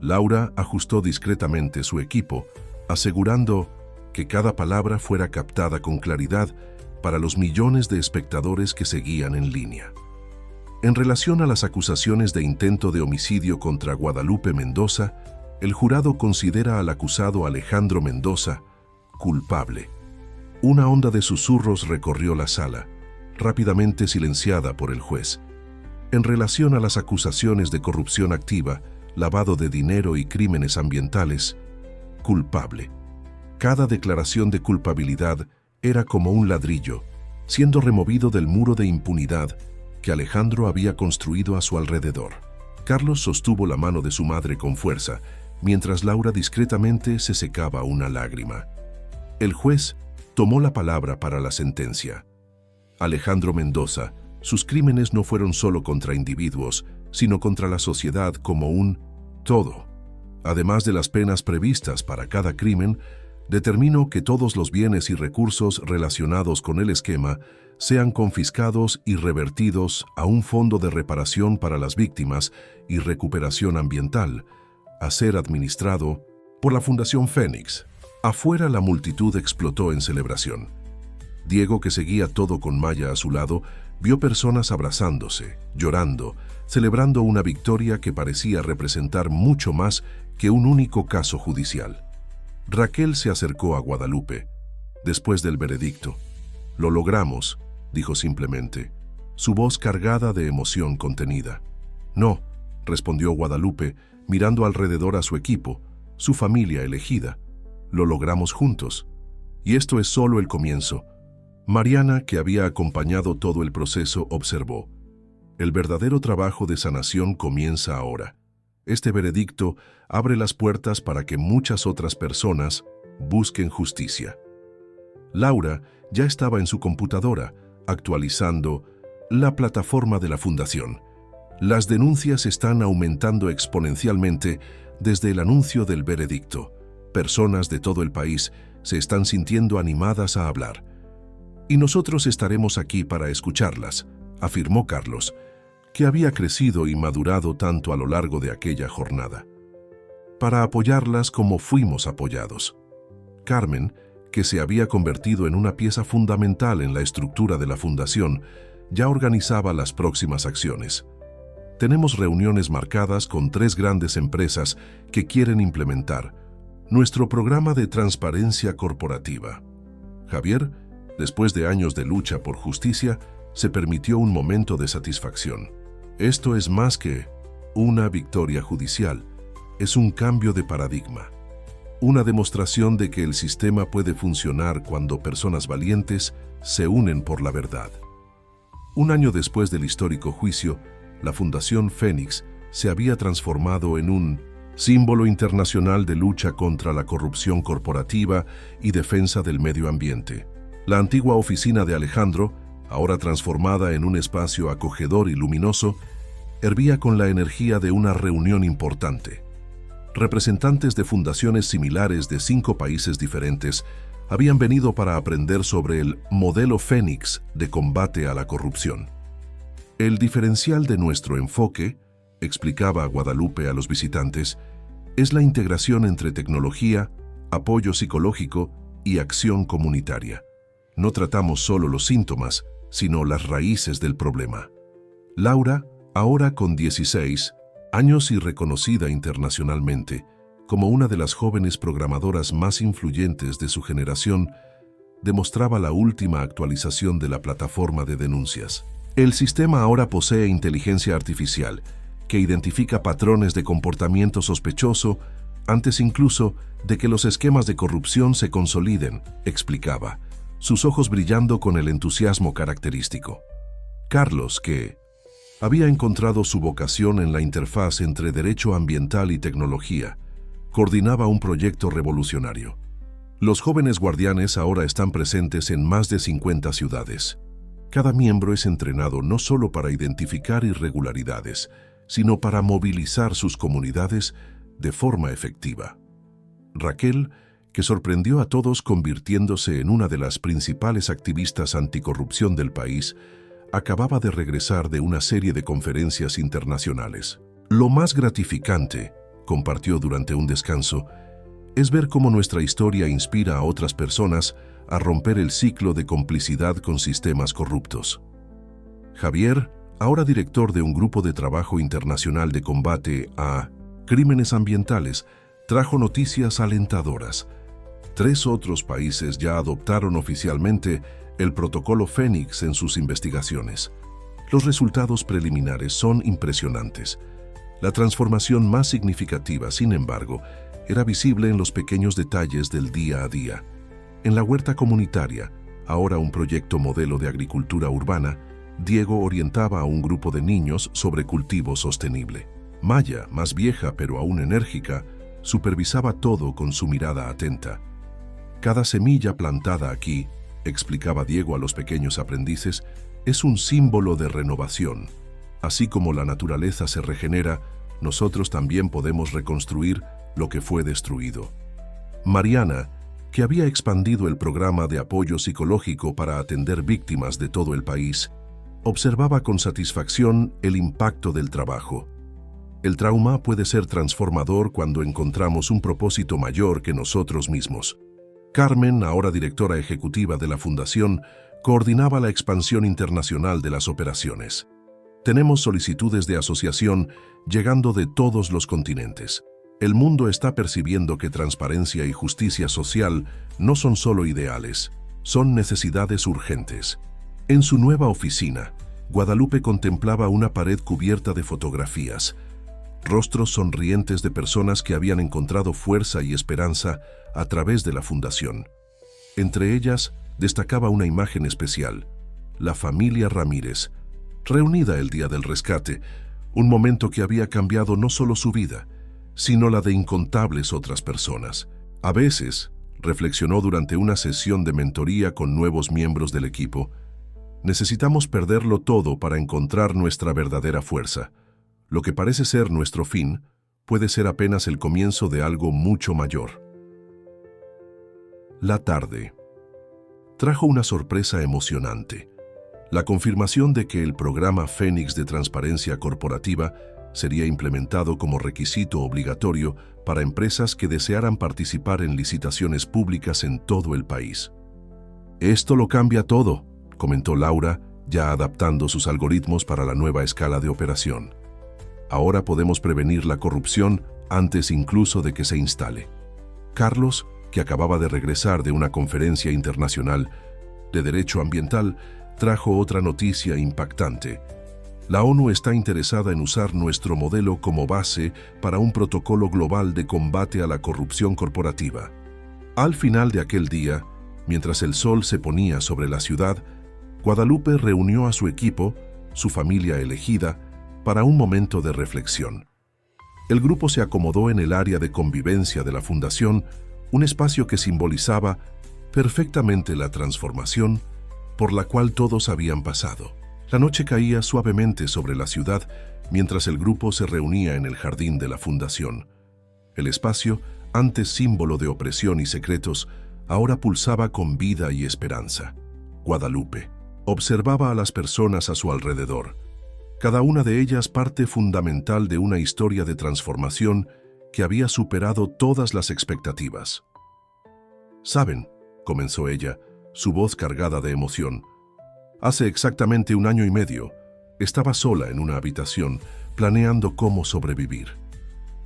Laura ajustó discretamente su equipo, asegurando que cada palabra fuera captada con claridad para los millones de espectadores que seguían en línea. En relación a las acusaciones de intento de homicidio contra Guadalupe Mendoza, el jurado considera al acusado Alejandro Mendoza culpable. Una onda de susurros recorrió la sala, rápidamente silenciada por el juez. En relación a las acusaciones de corrupción activa, lavado de dinero y crímenes ambientales, culpable. Cada declaración de culpabilidad era como un ladrillo, siendo removido del muro de impunidad que Alejandro había construido a su alrededor. Carlos sostuvo la mano de su madre con fuerza, mientras Laura discretamente se secaba una lágrima. El juez tomó la palabra para la sentencia. Alejandro Mendoza, sus crímenes no fueron solo contra individuos, sino contra la sociedad como un todo. Además de las penas previstas para cada crimen, determinó que todos los bienes y recursos relacionados con el esquema sean confiscados y revertidos a un fondo de reparación para las víctimas y recuperación ambiental, a ser administrado por la Fundación Fénix. Afuera la multitud explotó en celebración. Diego, que seguía todo con Maya a su lado, vio personas abrazándose, llorando, celebrando una victoria que parecía representar mucho más que un único caso judicial. Raquel se acercó a Guadalupe. Después del veredicto, «Lo logramos», dijo simplemente, su voz cargada de emoción contenida. «No», respondió Guadalupe, mirando alrededor a su equipo, su familia elegida. «Lo logramos juntos. Y esto es solo el comienzo». Mariana, que había acompañado todo el proceso, observó. «El verdadero trabajo de sanación comienza ahora». Este veredicto abre las puertas para que muchas otras personas busquen justicia. Laura ya estaba en su computadora, actualizando la plataforma de la fundación. Las denuncias están aumentando exponencialmente desde el anuncio del veredicto. Personas de todo el país se están sintiendo animadas a hablar. Y nosotros estaremos aquí para escucharlas, afirmó Carlos, que había crecido y madurado tanto a lo largo de aquella jornada. Para apoyarlas como fuimos apoyados. Carmen, que se había convertido en una pieza fundamental en la estructura de la fundación, ya organizaba las próximas acciones. Tenemos reuniones marcadas con 3 grandes empresas que quieren implementar nuestro programa de transparencia corporativa. Javier, después de años de lucha por justicia, se permitió un momento de satisfacción. Esto es más que una victoria judicial, es un cambio de paradigma. Una demostración de que el sistema puede funcionar cuando personas valientes se unen por la verdad. Un año después del histórico juicio, la Fundación Fénix se había transformado en un símbolo internacional de lucha contra la corrupción corporativa y defensa del medio ambiente. La antigua oficina de Alejandro, ahora transformada en un espacio acogedor y luminoso, hervía con la energía de una reunión importante. Representantes de fundaciones similares de 5 países diferentes habían venido para aprender sobre el modelo Fénix de combate a la corrupción. El diferencial de nuestro enfoque, explicaba Guadalupe a los visitantes, es la integración entre tecnología, apoyo psicológico y acción comunitaria. No tratamos solo los síntomas, sino las raíces del problema. Laura, ahora con 16 años y reconocida internacionalmente como una de las jóvenes programadoras más influyentes de su generación, demostraba la última actualización de la plataforma de denuncias. El sistema ahora posee inteligencia artificial, que identifica patrones de comportamiento sospechoso antes incluso de que los esquemas de corrupción se consoliden, explicaba, sus ojos brillando con el entusiasmo característico. Carlos, que había encontrado su vocación en la interfaz entre derecho ambiental y tecnología, coordinaba un proyecto revolucionario. Los jóvenes guardianes ahora están presentes en más de 50 ciudades. Cada miembro es entrenado no solo para identificar irregularidades, sino para movilizar sus comunidades de forma efectiva. Raquel, que sorprendió a todos convirtiéndose en una de las principales activistas anticorrupción del país, acababa de regresar de una serie de conferencias internacionales. Lo más gratificante, compartió durante un descanso, es ver cómo nuestra historia inspira a otras personas a romper el ciclo de complicidad con sistemas corruptos. Javier, ahora director de un grupo de trabajo internacional de combate a crímenes ambientales, trajo noticias alentadoras. 3 otros países ya adoptaron oficialmente el protocolo Fénix en sus investigaciones. Los resultados preliminares son impresionantes. La transformación más significativa, sin embargo, era visible en los pequeños detalles del día a día. En la huerta comunitaria, ahora un proyecto modelo de agricultura urbana, Diego orientaba a un grupo de niños sobre cultivo sostenible. Maya, más vieja pero aún enérgica, supervisaba todo con su mirada atenta. Cada semilla plantada aquí, explicaba Diego a los pequeños aprendices, es un símbolo de renovación. Así como la naturaleza se regenera, nosotros también podemos reconstruir lo que fue destruido. Mariana, que había expandido el programa de apoyo psicológico para atender víctimas de todo el país, observaba con satisfacción el impacto del trabajo. El trauma puede ser transformador cuando encontramos un propósito mayor que nosotros mismos. Carmen, ahora directora ejecutiva de la Fundación, coordinaba la expansión internacional de las operaciones. Tenemos solicitudes de asociación llegando de todos los continentes. El mundo está percibiendo que transparencia y justicia social no son solo ideales, son necesidades urgentes. En su nueva oficina, Guadalupe contemplaba una pared cubierta de fotografías, rostros sonrientes de personas que habían encontrado fuerza y esperanza a través de la fundación. Entre ellas, destacaba una imagen especial, la familia Ramírez, reunida el día del rescate, Un momento que había cambiado no solo su vida, sino la de incontables otras personas. A veces, reflexionó durante una sesión de mentoría con nuevos miembros del equipo, necesitamos perderlo todo para encontrar nuestra verdadera fuerza. Lo que parece ser nuestro fin puede ser apenas el comienzo de algo mucho mayor. La tarde trajo una sorpresa emocionante: la confirmación de que el programa Fénix de transparencia corporativa sería implementado como requisito obligatorio para empresas que desearan participar en licitaciones públicas en todo el país. «Esto lo cambia todo», comentó Laura, ya adaptando sus algoritmos para la nueva escala de operación. «Ahora podemos prevenir la corrupción antes incluso de que se instale». Carlos, que acababa de regresar de una conferencia internacional de derecho ambiental, trajo otra noticia impactante. La ONU está interesada en usar nuestro modelo como base para un protocolo global de combate a la corrupción corporativa. Al final de aquel día, mientras el sol se ponía sobre la ciudad, Guadalupe reunió a su equipo, su familia elegida, para un momento de reflexión. El grupo se acomodó en el área de convivencia de la fundación, un espacio que simbolizaba perfectamente la transformación por la cual todos habían pasado. La noche caía suavemente sobre la ciudad mientras el grupo se reunía en el jardín de la fundación. El espacio, antes símbolo de opresión y secretos, ahora pulsaba con vida y esperanza. Guadalupe observaba a las personas a su alrededor, cada una de ellas parte fundamental de una historia de transformación que había superado todas las expectativas. «¿Saben?», comenzó ella, su voz cargada de emoción. «Hace exactamente 1 año y medio, estaba sola en una habitación, planeando cómo sobrevivir.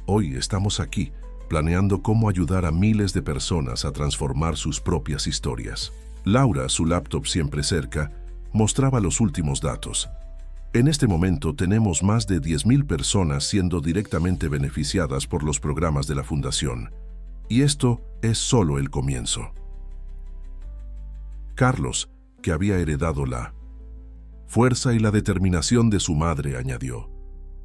Hoy estamos aquí, planeando cómo ayudar a miles de personas a transformar sus propias historias». Laura, su laptop siempre cerca, mostraba los últimos datos. En este momento tenemos más de 10.000 personas siendo directamente beneficiadas por los programas de la Fundación. Y esto es solo el comienzo. Carlos, que había heredado la fuerza y la determinación de su madre, añadió,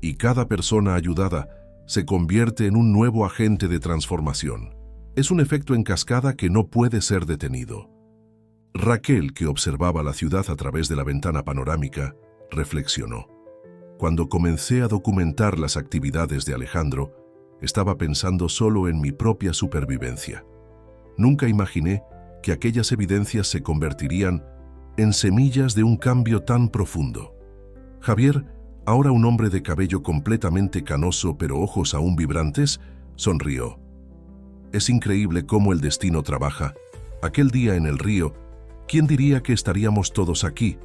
y cada persona ayudada se convierte en un nuevo agente de transformación. Es un efecto en cascada que no puede ser detenido. Raquel, que observaba la ciudad a través de la ventana panorámica, reflexionó. Cuando comencé a documentar las actividades de Alejandro, estaba pensando solo en mi propia supervivencia. Nunca imaginé que aquellas evidencias se convertirían en semillas de un cambio tan profundo. Javier, ahora un hombre de cabello completamente canoso pero ojos aún vibrantes, sonrió. Es increíble cómo el destino trabaja. Aquel día en el río, ¿quién diría que estaríamos todos aquí?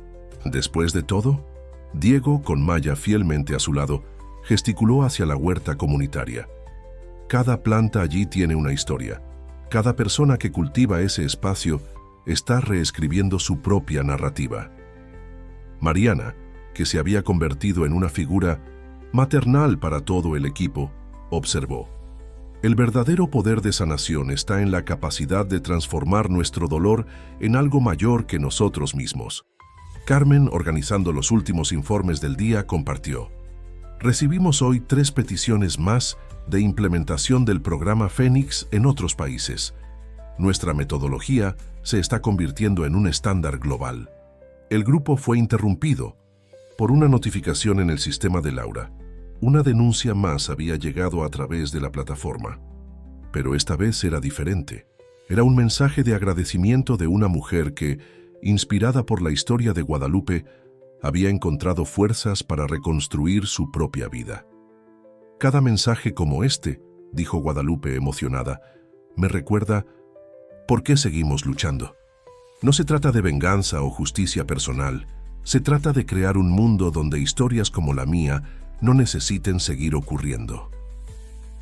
Después de todo, Diego, con Maya fielmente a su lado, gesticuló hacia la huerta comunitaria. Cada planta allí tiene una historia. Cada persona que cultiva ese espacio está reescribiendo su propia narrativa. Mariana, que se había convertido en una figura maternal para todo el equipo, observó. El verdadero poder de sanación está en la capacidad de transformar nuestro dolor en algo mayor que nosotros mismos. Carmen, organizando los últimos informes del día, compartió. Recibimos hoy 3 peticiones más de implementación del programa Fénix en otros países. Nuestra metodología se está convirtiendo en un estándar global. El grupo fue interrumpido por una notificación en el sistema de Laura. Una denuncia más había llegado a través de la plataforma. Pero esta vez era diferente. Era un mensaje de agradecimiento de una mujer que, inspirada por la historia de Guadalupe, había encontrado fuerzas para reconstruir su propia vida. Cada mensaje como este, dijo Guadalupe emocionada, me recuerda por qué seguimos luchando. No se trata de venganza o justicia personal, se trata de crear un mundo donde historias como la mía no necesiten seguir ocurriendo.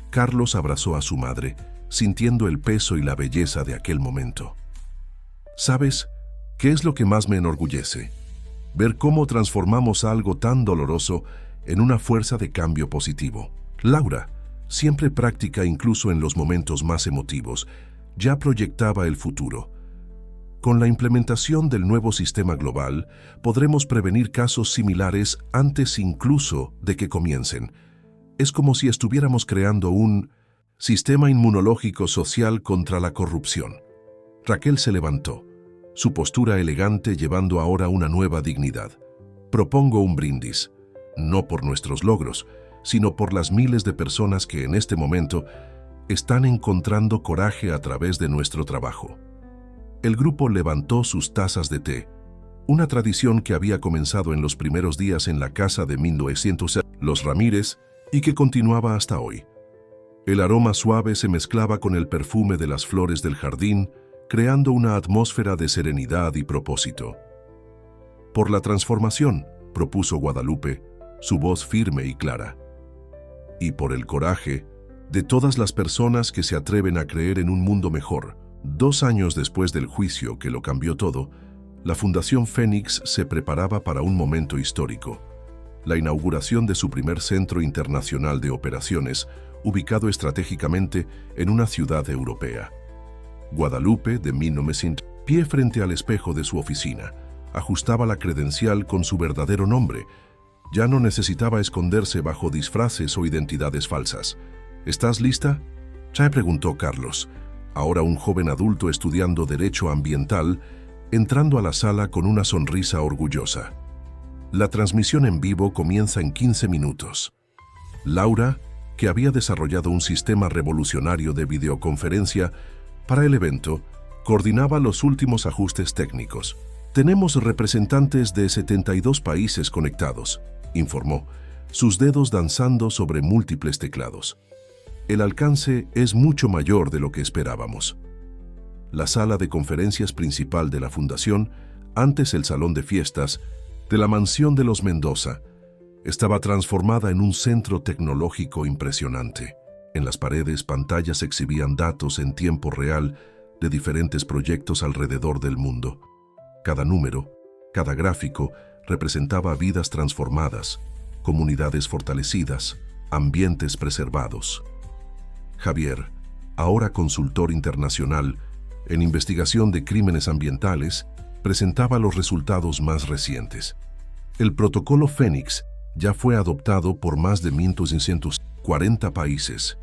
Carlos abrazó a su madre, sintiendo el peso y la belleza de aquel momento. ¿Sabes qué es lo que más me enorgullece? Ver cómo transformamos algo tan doloroso en una fuerza de cambio positivo. Laura, siempre práctica incluso en los momentos más emotivos, ya proyectaba el futuro. Con la implementación del nuevo sistema global, podremos prevenir casos similares antes incluso de que comiencen. Es como si estuviéramos creando un sistema inmunológico social contra la corrupción. Raquel se levantó, su postura elegante llevando ahora una nueva dignidad. Propongo un brindis, no por nuestros logros, sino por las miles de personas que en este momento están encontrando coraje a través de nuestro trabajo. El grupo levantó sus tazas de té, una tradición que había comenzado en los primeros días en la casa de 1900 Los Ramírez y que continuaba hasta hoy. El aroma suave se mezclaba con el perfume de las flores del jardín, creando una atmósfera de serenidad y propósito. Por la transformación, propuso Guadalupe, su voz firme y clara. Y por el coraje de todas las personas que se atreven a creer en un mundo mejor. 2 años después del juicio que lo cambió todo, la Fundación Fénix se preparaba para un momento histórico: la inauguración de su primer centro internacional de operaciones, ubicado estratégicamente en una ciudad europea. Guadalupe, de 1900, pie frente al espejo de su oficina, ajustaba la credencial con su verdadero nombre. Ya no necesitaba esconderse bajo disfraces o identidades falsas. ¿Estás lista?, preguntó Carlos, ahora un joven adulto estudiando Derecho Ambiental, entrando a la sala con una sonrisa orgullosa. La transmisión en vivo comienza en 15 minutos. Laura, que había desarrollado un sistema revolucionario de videoconferencia para el evento, coordinaba los últimos ajustes técnicos. Tenemos representantes de 72 países conectados, informó, sus dedos danzando sobre múltiples teclados. El alcance es mucho mayor de lo que esperábamos. La sala de conferencias principal de la Fundación, antes el salón de fiestas de la mansión de los Mendoza, estaba transformada en un centro tecnológico impresionante. En las paredes, pantallas exhibían datos en tiempo real de diferentes proyectos alrededor del mundo. Cada número, cada gráfico, representaba vidas transformadas, comunidades fortalecidas, ambientes preservados. Javier, ahora consultor internacional en investigación de crímenes ambientales, presentaba los resultados más recientes. El protocolo Fénix ya fue adoptado por más de 1.640 países.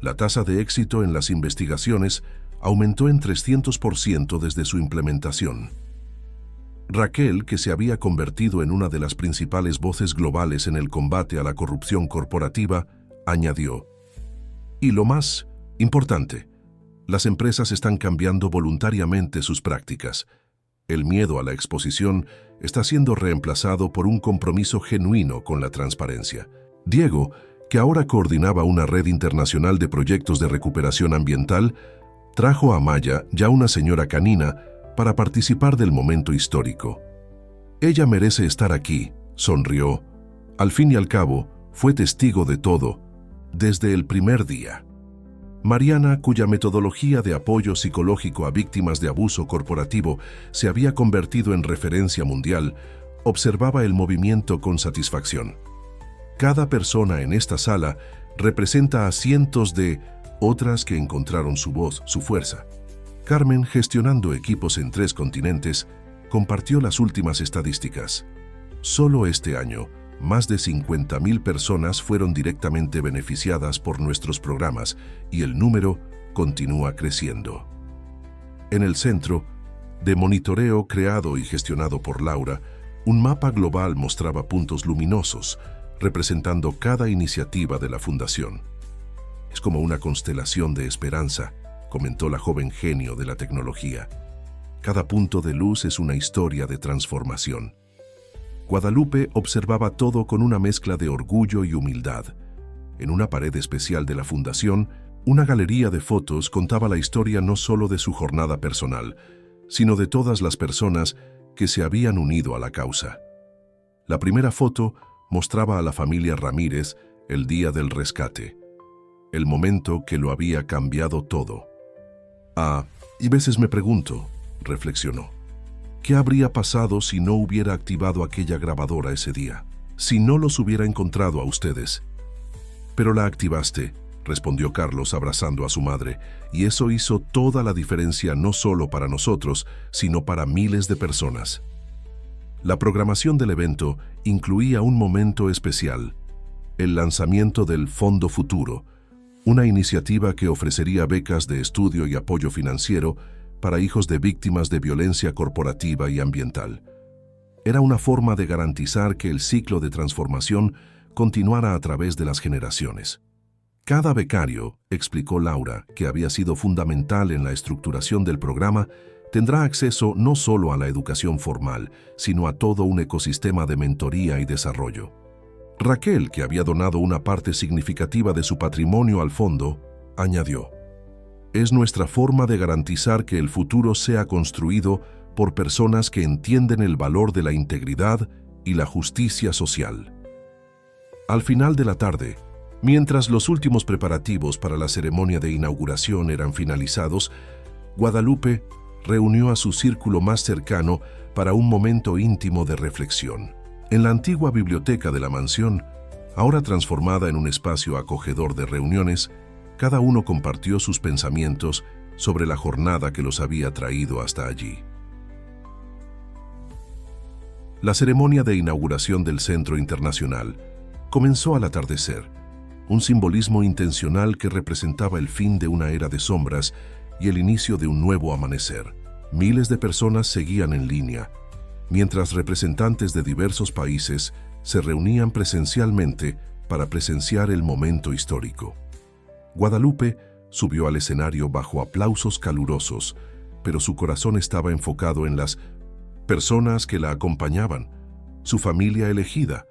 La tasa de éxito en las investigaciones aumentó en 300% desde su implementación. Raquel, que se había convertido en una de las principales voces globales en el combate a la corrupción corporativa, añadió: y lo más importante, las empresas están cambiando voluntariamente sus prácticas. El miedo a la exposición está siendo reemplazado por un compromiso genuino con la transparencia. Diego, que ahora coordinaba una red internacional de proyectos de recuperación ambiental, trajo a Maya, ya una señora canina, para participar del momento histórico. Ella merece estar aquí, sonrió. Al fin y al cabo, fue testigo de todo, desde el primer día. Mariana, cuya metodología de apoyo psicológico a víctimas de abuso corporativo se había convertido en referencia mundial, observaba el movimiento con satisfacción. Cada persona en esta sala representa a cientos de otras que encontraron su voz, su fuerza. Carmen, gestionando equipos en 3 continentes, compartió las últimas estadísticas. Solo este año, más de 50.000 personas fueron directamente beneficiadas por nuestros programas y el número continúa creciendo. En el centro de monitoreo creado y gestionado por Laura, un mapa global mostraba puntos luminosos, representando cada iniciativa de la Fundación. Es como una constelación de esperanza, comentó la joven genio de la tecnología. Cada punto de luz es una historia de transformación. Guadalupe observaba todo con una mezcla de orgullo y humildad. En una pared especial de la Fundación, una galería de fotos contaba la historia no solo de su jornada personal, sino de todas las personas que se habían unido a la causa. La primera foto mostraba a la familia Ramírez el día del rescate, el momento que lo había cambiado todo. Y veces me pregunto, reflexionó, ¿qué habría pasado si no hubiera activado aquella grabadora ese día? Si no los hubiera encontrado a ustedes. Pero la activaste, respondió Carlos abrazando a su madre, y eso hizo toda la diferencia no solo para nosotros, sino para miles de personas. La programación del evento incluía un momento especial, el lanzamiento del Fondo Futuro, una iniciativa que ofrecería becas de estudio y apoyo financiero para hijos de víctimas de violencia corporativa y ambiental. Era una forma de garantizar que el ciclo de transformación continuara a través de las generaciones. Cada becario, explicó Laura, que había sido fundamental en la estructuración del programa, tendrá acceso no solo a la educación formal, sino a todo un ecosistema de mentoría y desarrollo. Raquel, que había donado una parte significativa de su patrimonio al fondo, añadió: es nuestra forma de garantizar que el futuro sea construido por personas que entienden el valor de la integridad y la justicia social. Al final de la tarde, mientras los últimos preparativos para la ceremonia de inauguración eran finalizados, Guadalupe reunió a su círculo más cercano para un momento íntimo de reflexión. En la antigua biblioteca de la mansión, ahora transformada en un espacio acogedor de reuniones, cada uno compartió sus pensamientos sobre la jornada que los había traído hasta allí. La ceremonia de inauguración del Centro Internacional comenzó al atardecer, un simbolismo intencional que representaba el fin de una era de sombras y el inicio de un nuevo amanecer. Miles de personas seguían en línea, mientras representantes de diversos países se reunían presencialmente para presenciar el momento histórico. Guadalupe subió al escenario bajo aplausos calurosos, pero su corazón estaba enfocado en las personas que la acompañaban, su familia elegida,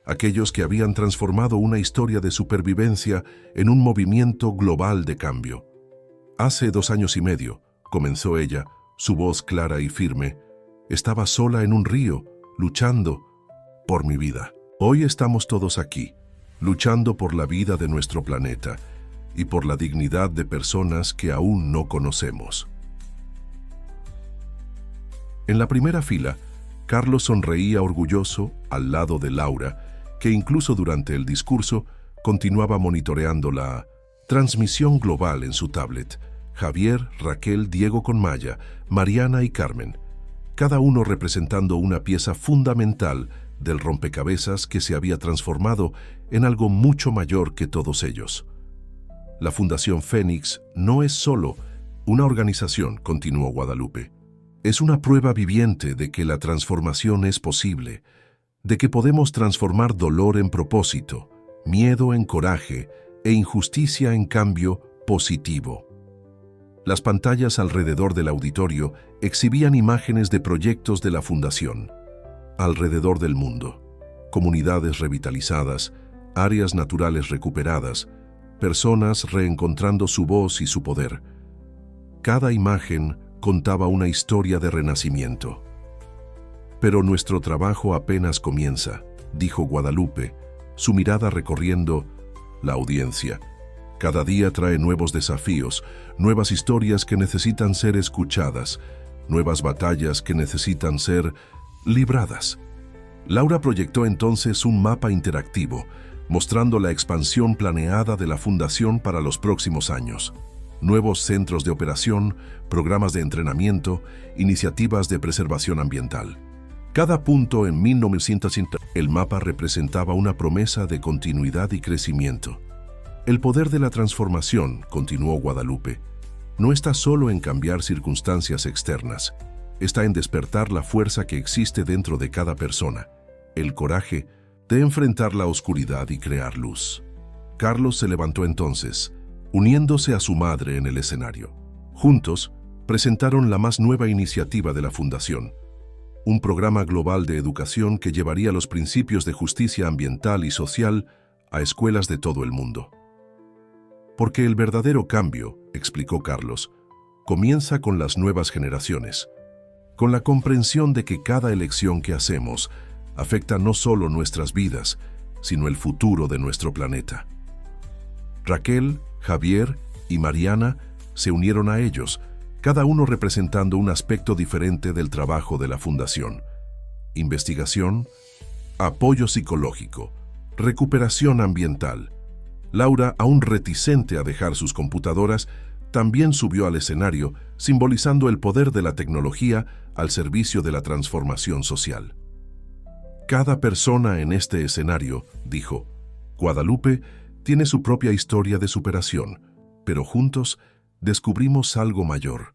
aquellos que habían transformado una historia de supervivencia en un movimiento global de cambio. Hace 2 años y medio, comenzó ella, su voz clara y firme, estaba sola en un río, luchando por mi vida. Hoy estamos todos aquí, luchando por la vida de nuestro planeta y por la dignidad de personas que aún no conocemos. En la primera fila, Carlos sonreía orgulloso al lado de Laura, que incluso durante el discurso continuaba monitoreando la transmisión global en su tablet. Javier, Raquel, Diego con Maya, Mariana y Carmen, cada uno representando una pieza fundamental del rompecabezas que se había transformado en algo mucho mayor que todos ellos. La Fundación Fénix no es solo una organización, continuó Guadalupe. Es una prueba viviente de que la transformación es posible, de que podemos transformar dolor en propósito, miedo en coraje e injusticia en cambio positivo. Las pantallas alrededor del auditorio exhibían imágenes de proyectos de la Fundación. Alrededor del mundo, comunidades revitalizadas, áreas naturales recuperadas, personas reencontrando su voz y su poder. Cada imagen contaba una historia de renacimiento. Pero nuestro trabajo apenas comienza, dijo Guadalupe, su mirada recorriendo la audiencia. Cada día trae nuevos desafíos, nuevas historias que necesitan ser escuchadas, nuevas batallas que necesitan ser libradas. Laura proyectó entonces un mapa interactivo, mostrando la expansión planeada de la Fundación para los próximos años. Nuevos centros de operación, programas de entrenamiento, iniciativas de preservación ambiental. Cada punto en 1950, el mapa representaba una promesa de continuidad y crecimiento. El poder de la transformación, continuó Guadalupe, no está solo en cambiar circunstancias externas, está en despertar la fuerza que existe dentro de cada persona, el coraje de enfrentar la oscuridad y crear luz. Carlos se levantó entonces, uniéndose a su madre en el escenario. Juntos, presentaron la más nueva iniciativa de la Fundación, un programa global de educación que llevaría los principios de justicia ambiental y social a escuelas de todo el mundo. Porque el verdadero cambio, explicó Carlos, comienza con las nuevas generaciones, con la comprensión de que cada elección que hacemos afecta no solo nuestras vidas, sino el futuro de nuestro planeta. Raquel, Javier y Mariana se unieron a ellos, cada uno representando un aspecto diferente del trabajo de la Fundación. Investigación, apoyo psicológico, recuperación ambiental. Laura, aún reticente a dejar sus computadoras, también subió al escenario, simbolizando el poder de la tecnología al servicio de la transformación social. Cada persona en este escenario, dijo, Guadalupe tiene su propia historia de superación, pero juntos descubrimos algo mayor,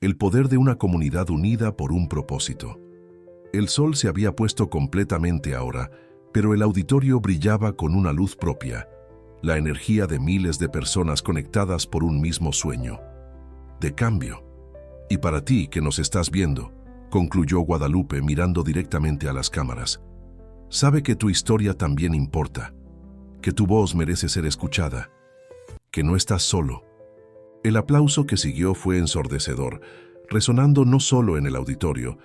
el poder de una comunidad unida por un propósito. El sol se había puesto completamente ahora, pero el auditorio brillaba con una luz propia, la energía de miles de personas conectadas por un mismo sueño, de cambio. Y para ti que nos estás viendo, concluyó Guadalupe mirando directamente a las cámaras, sabe que tu historia también importa, que tu voz merece ser escuchada, que no estás solo. El aplauso que siguió fue ensordecedor, resonando no solo en el auditorio,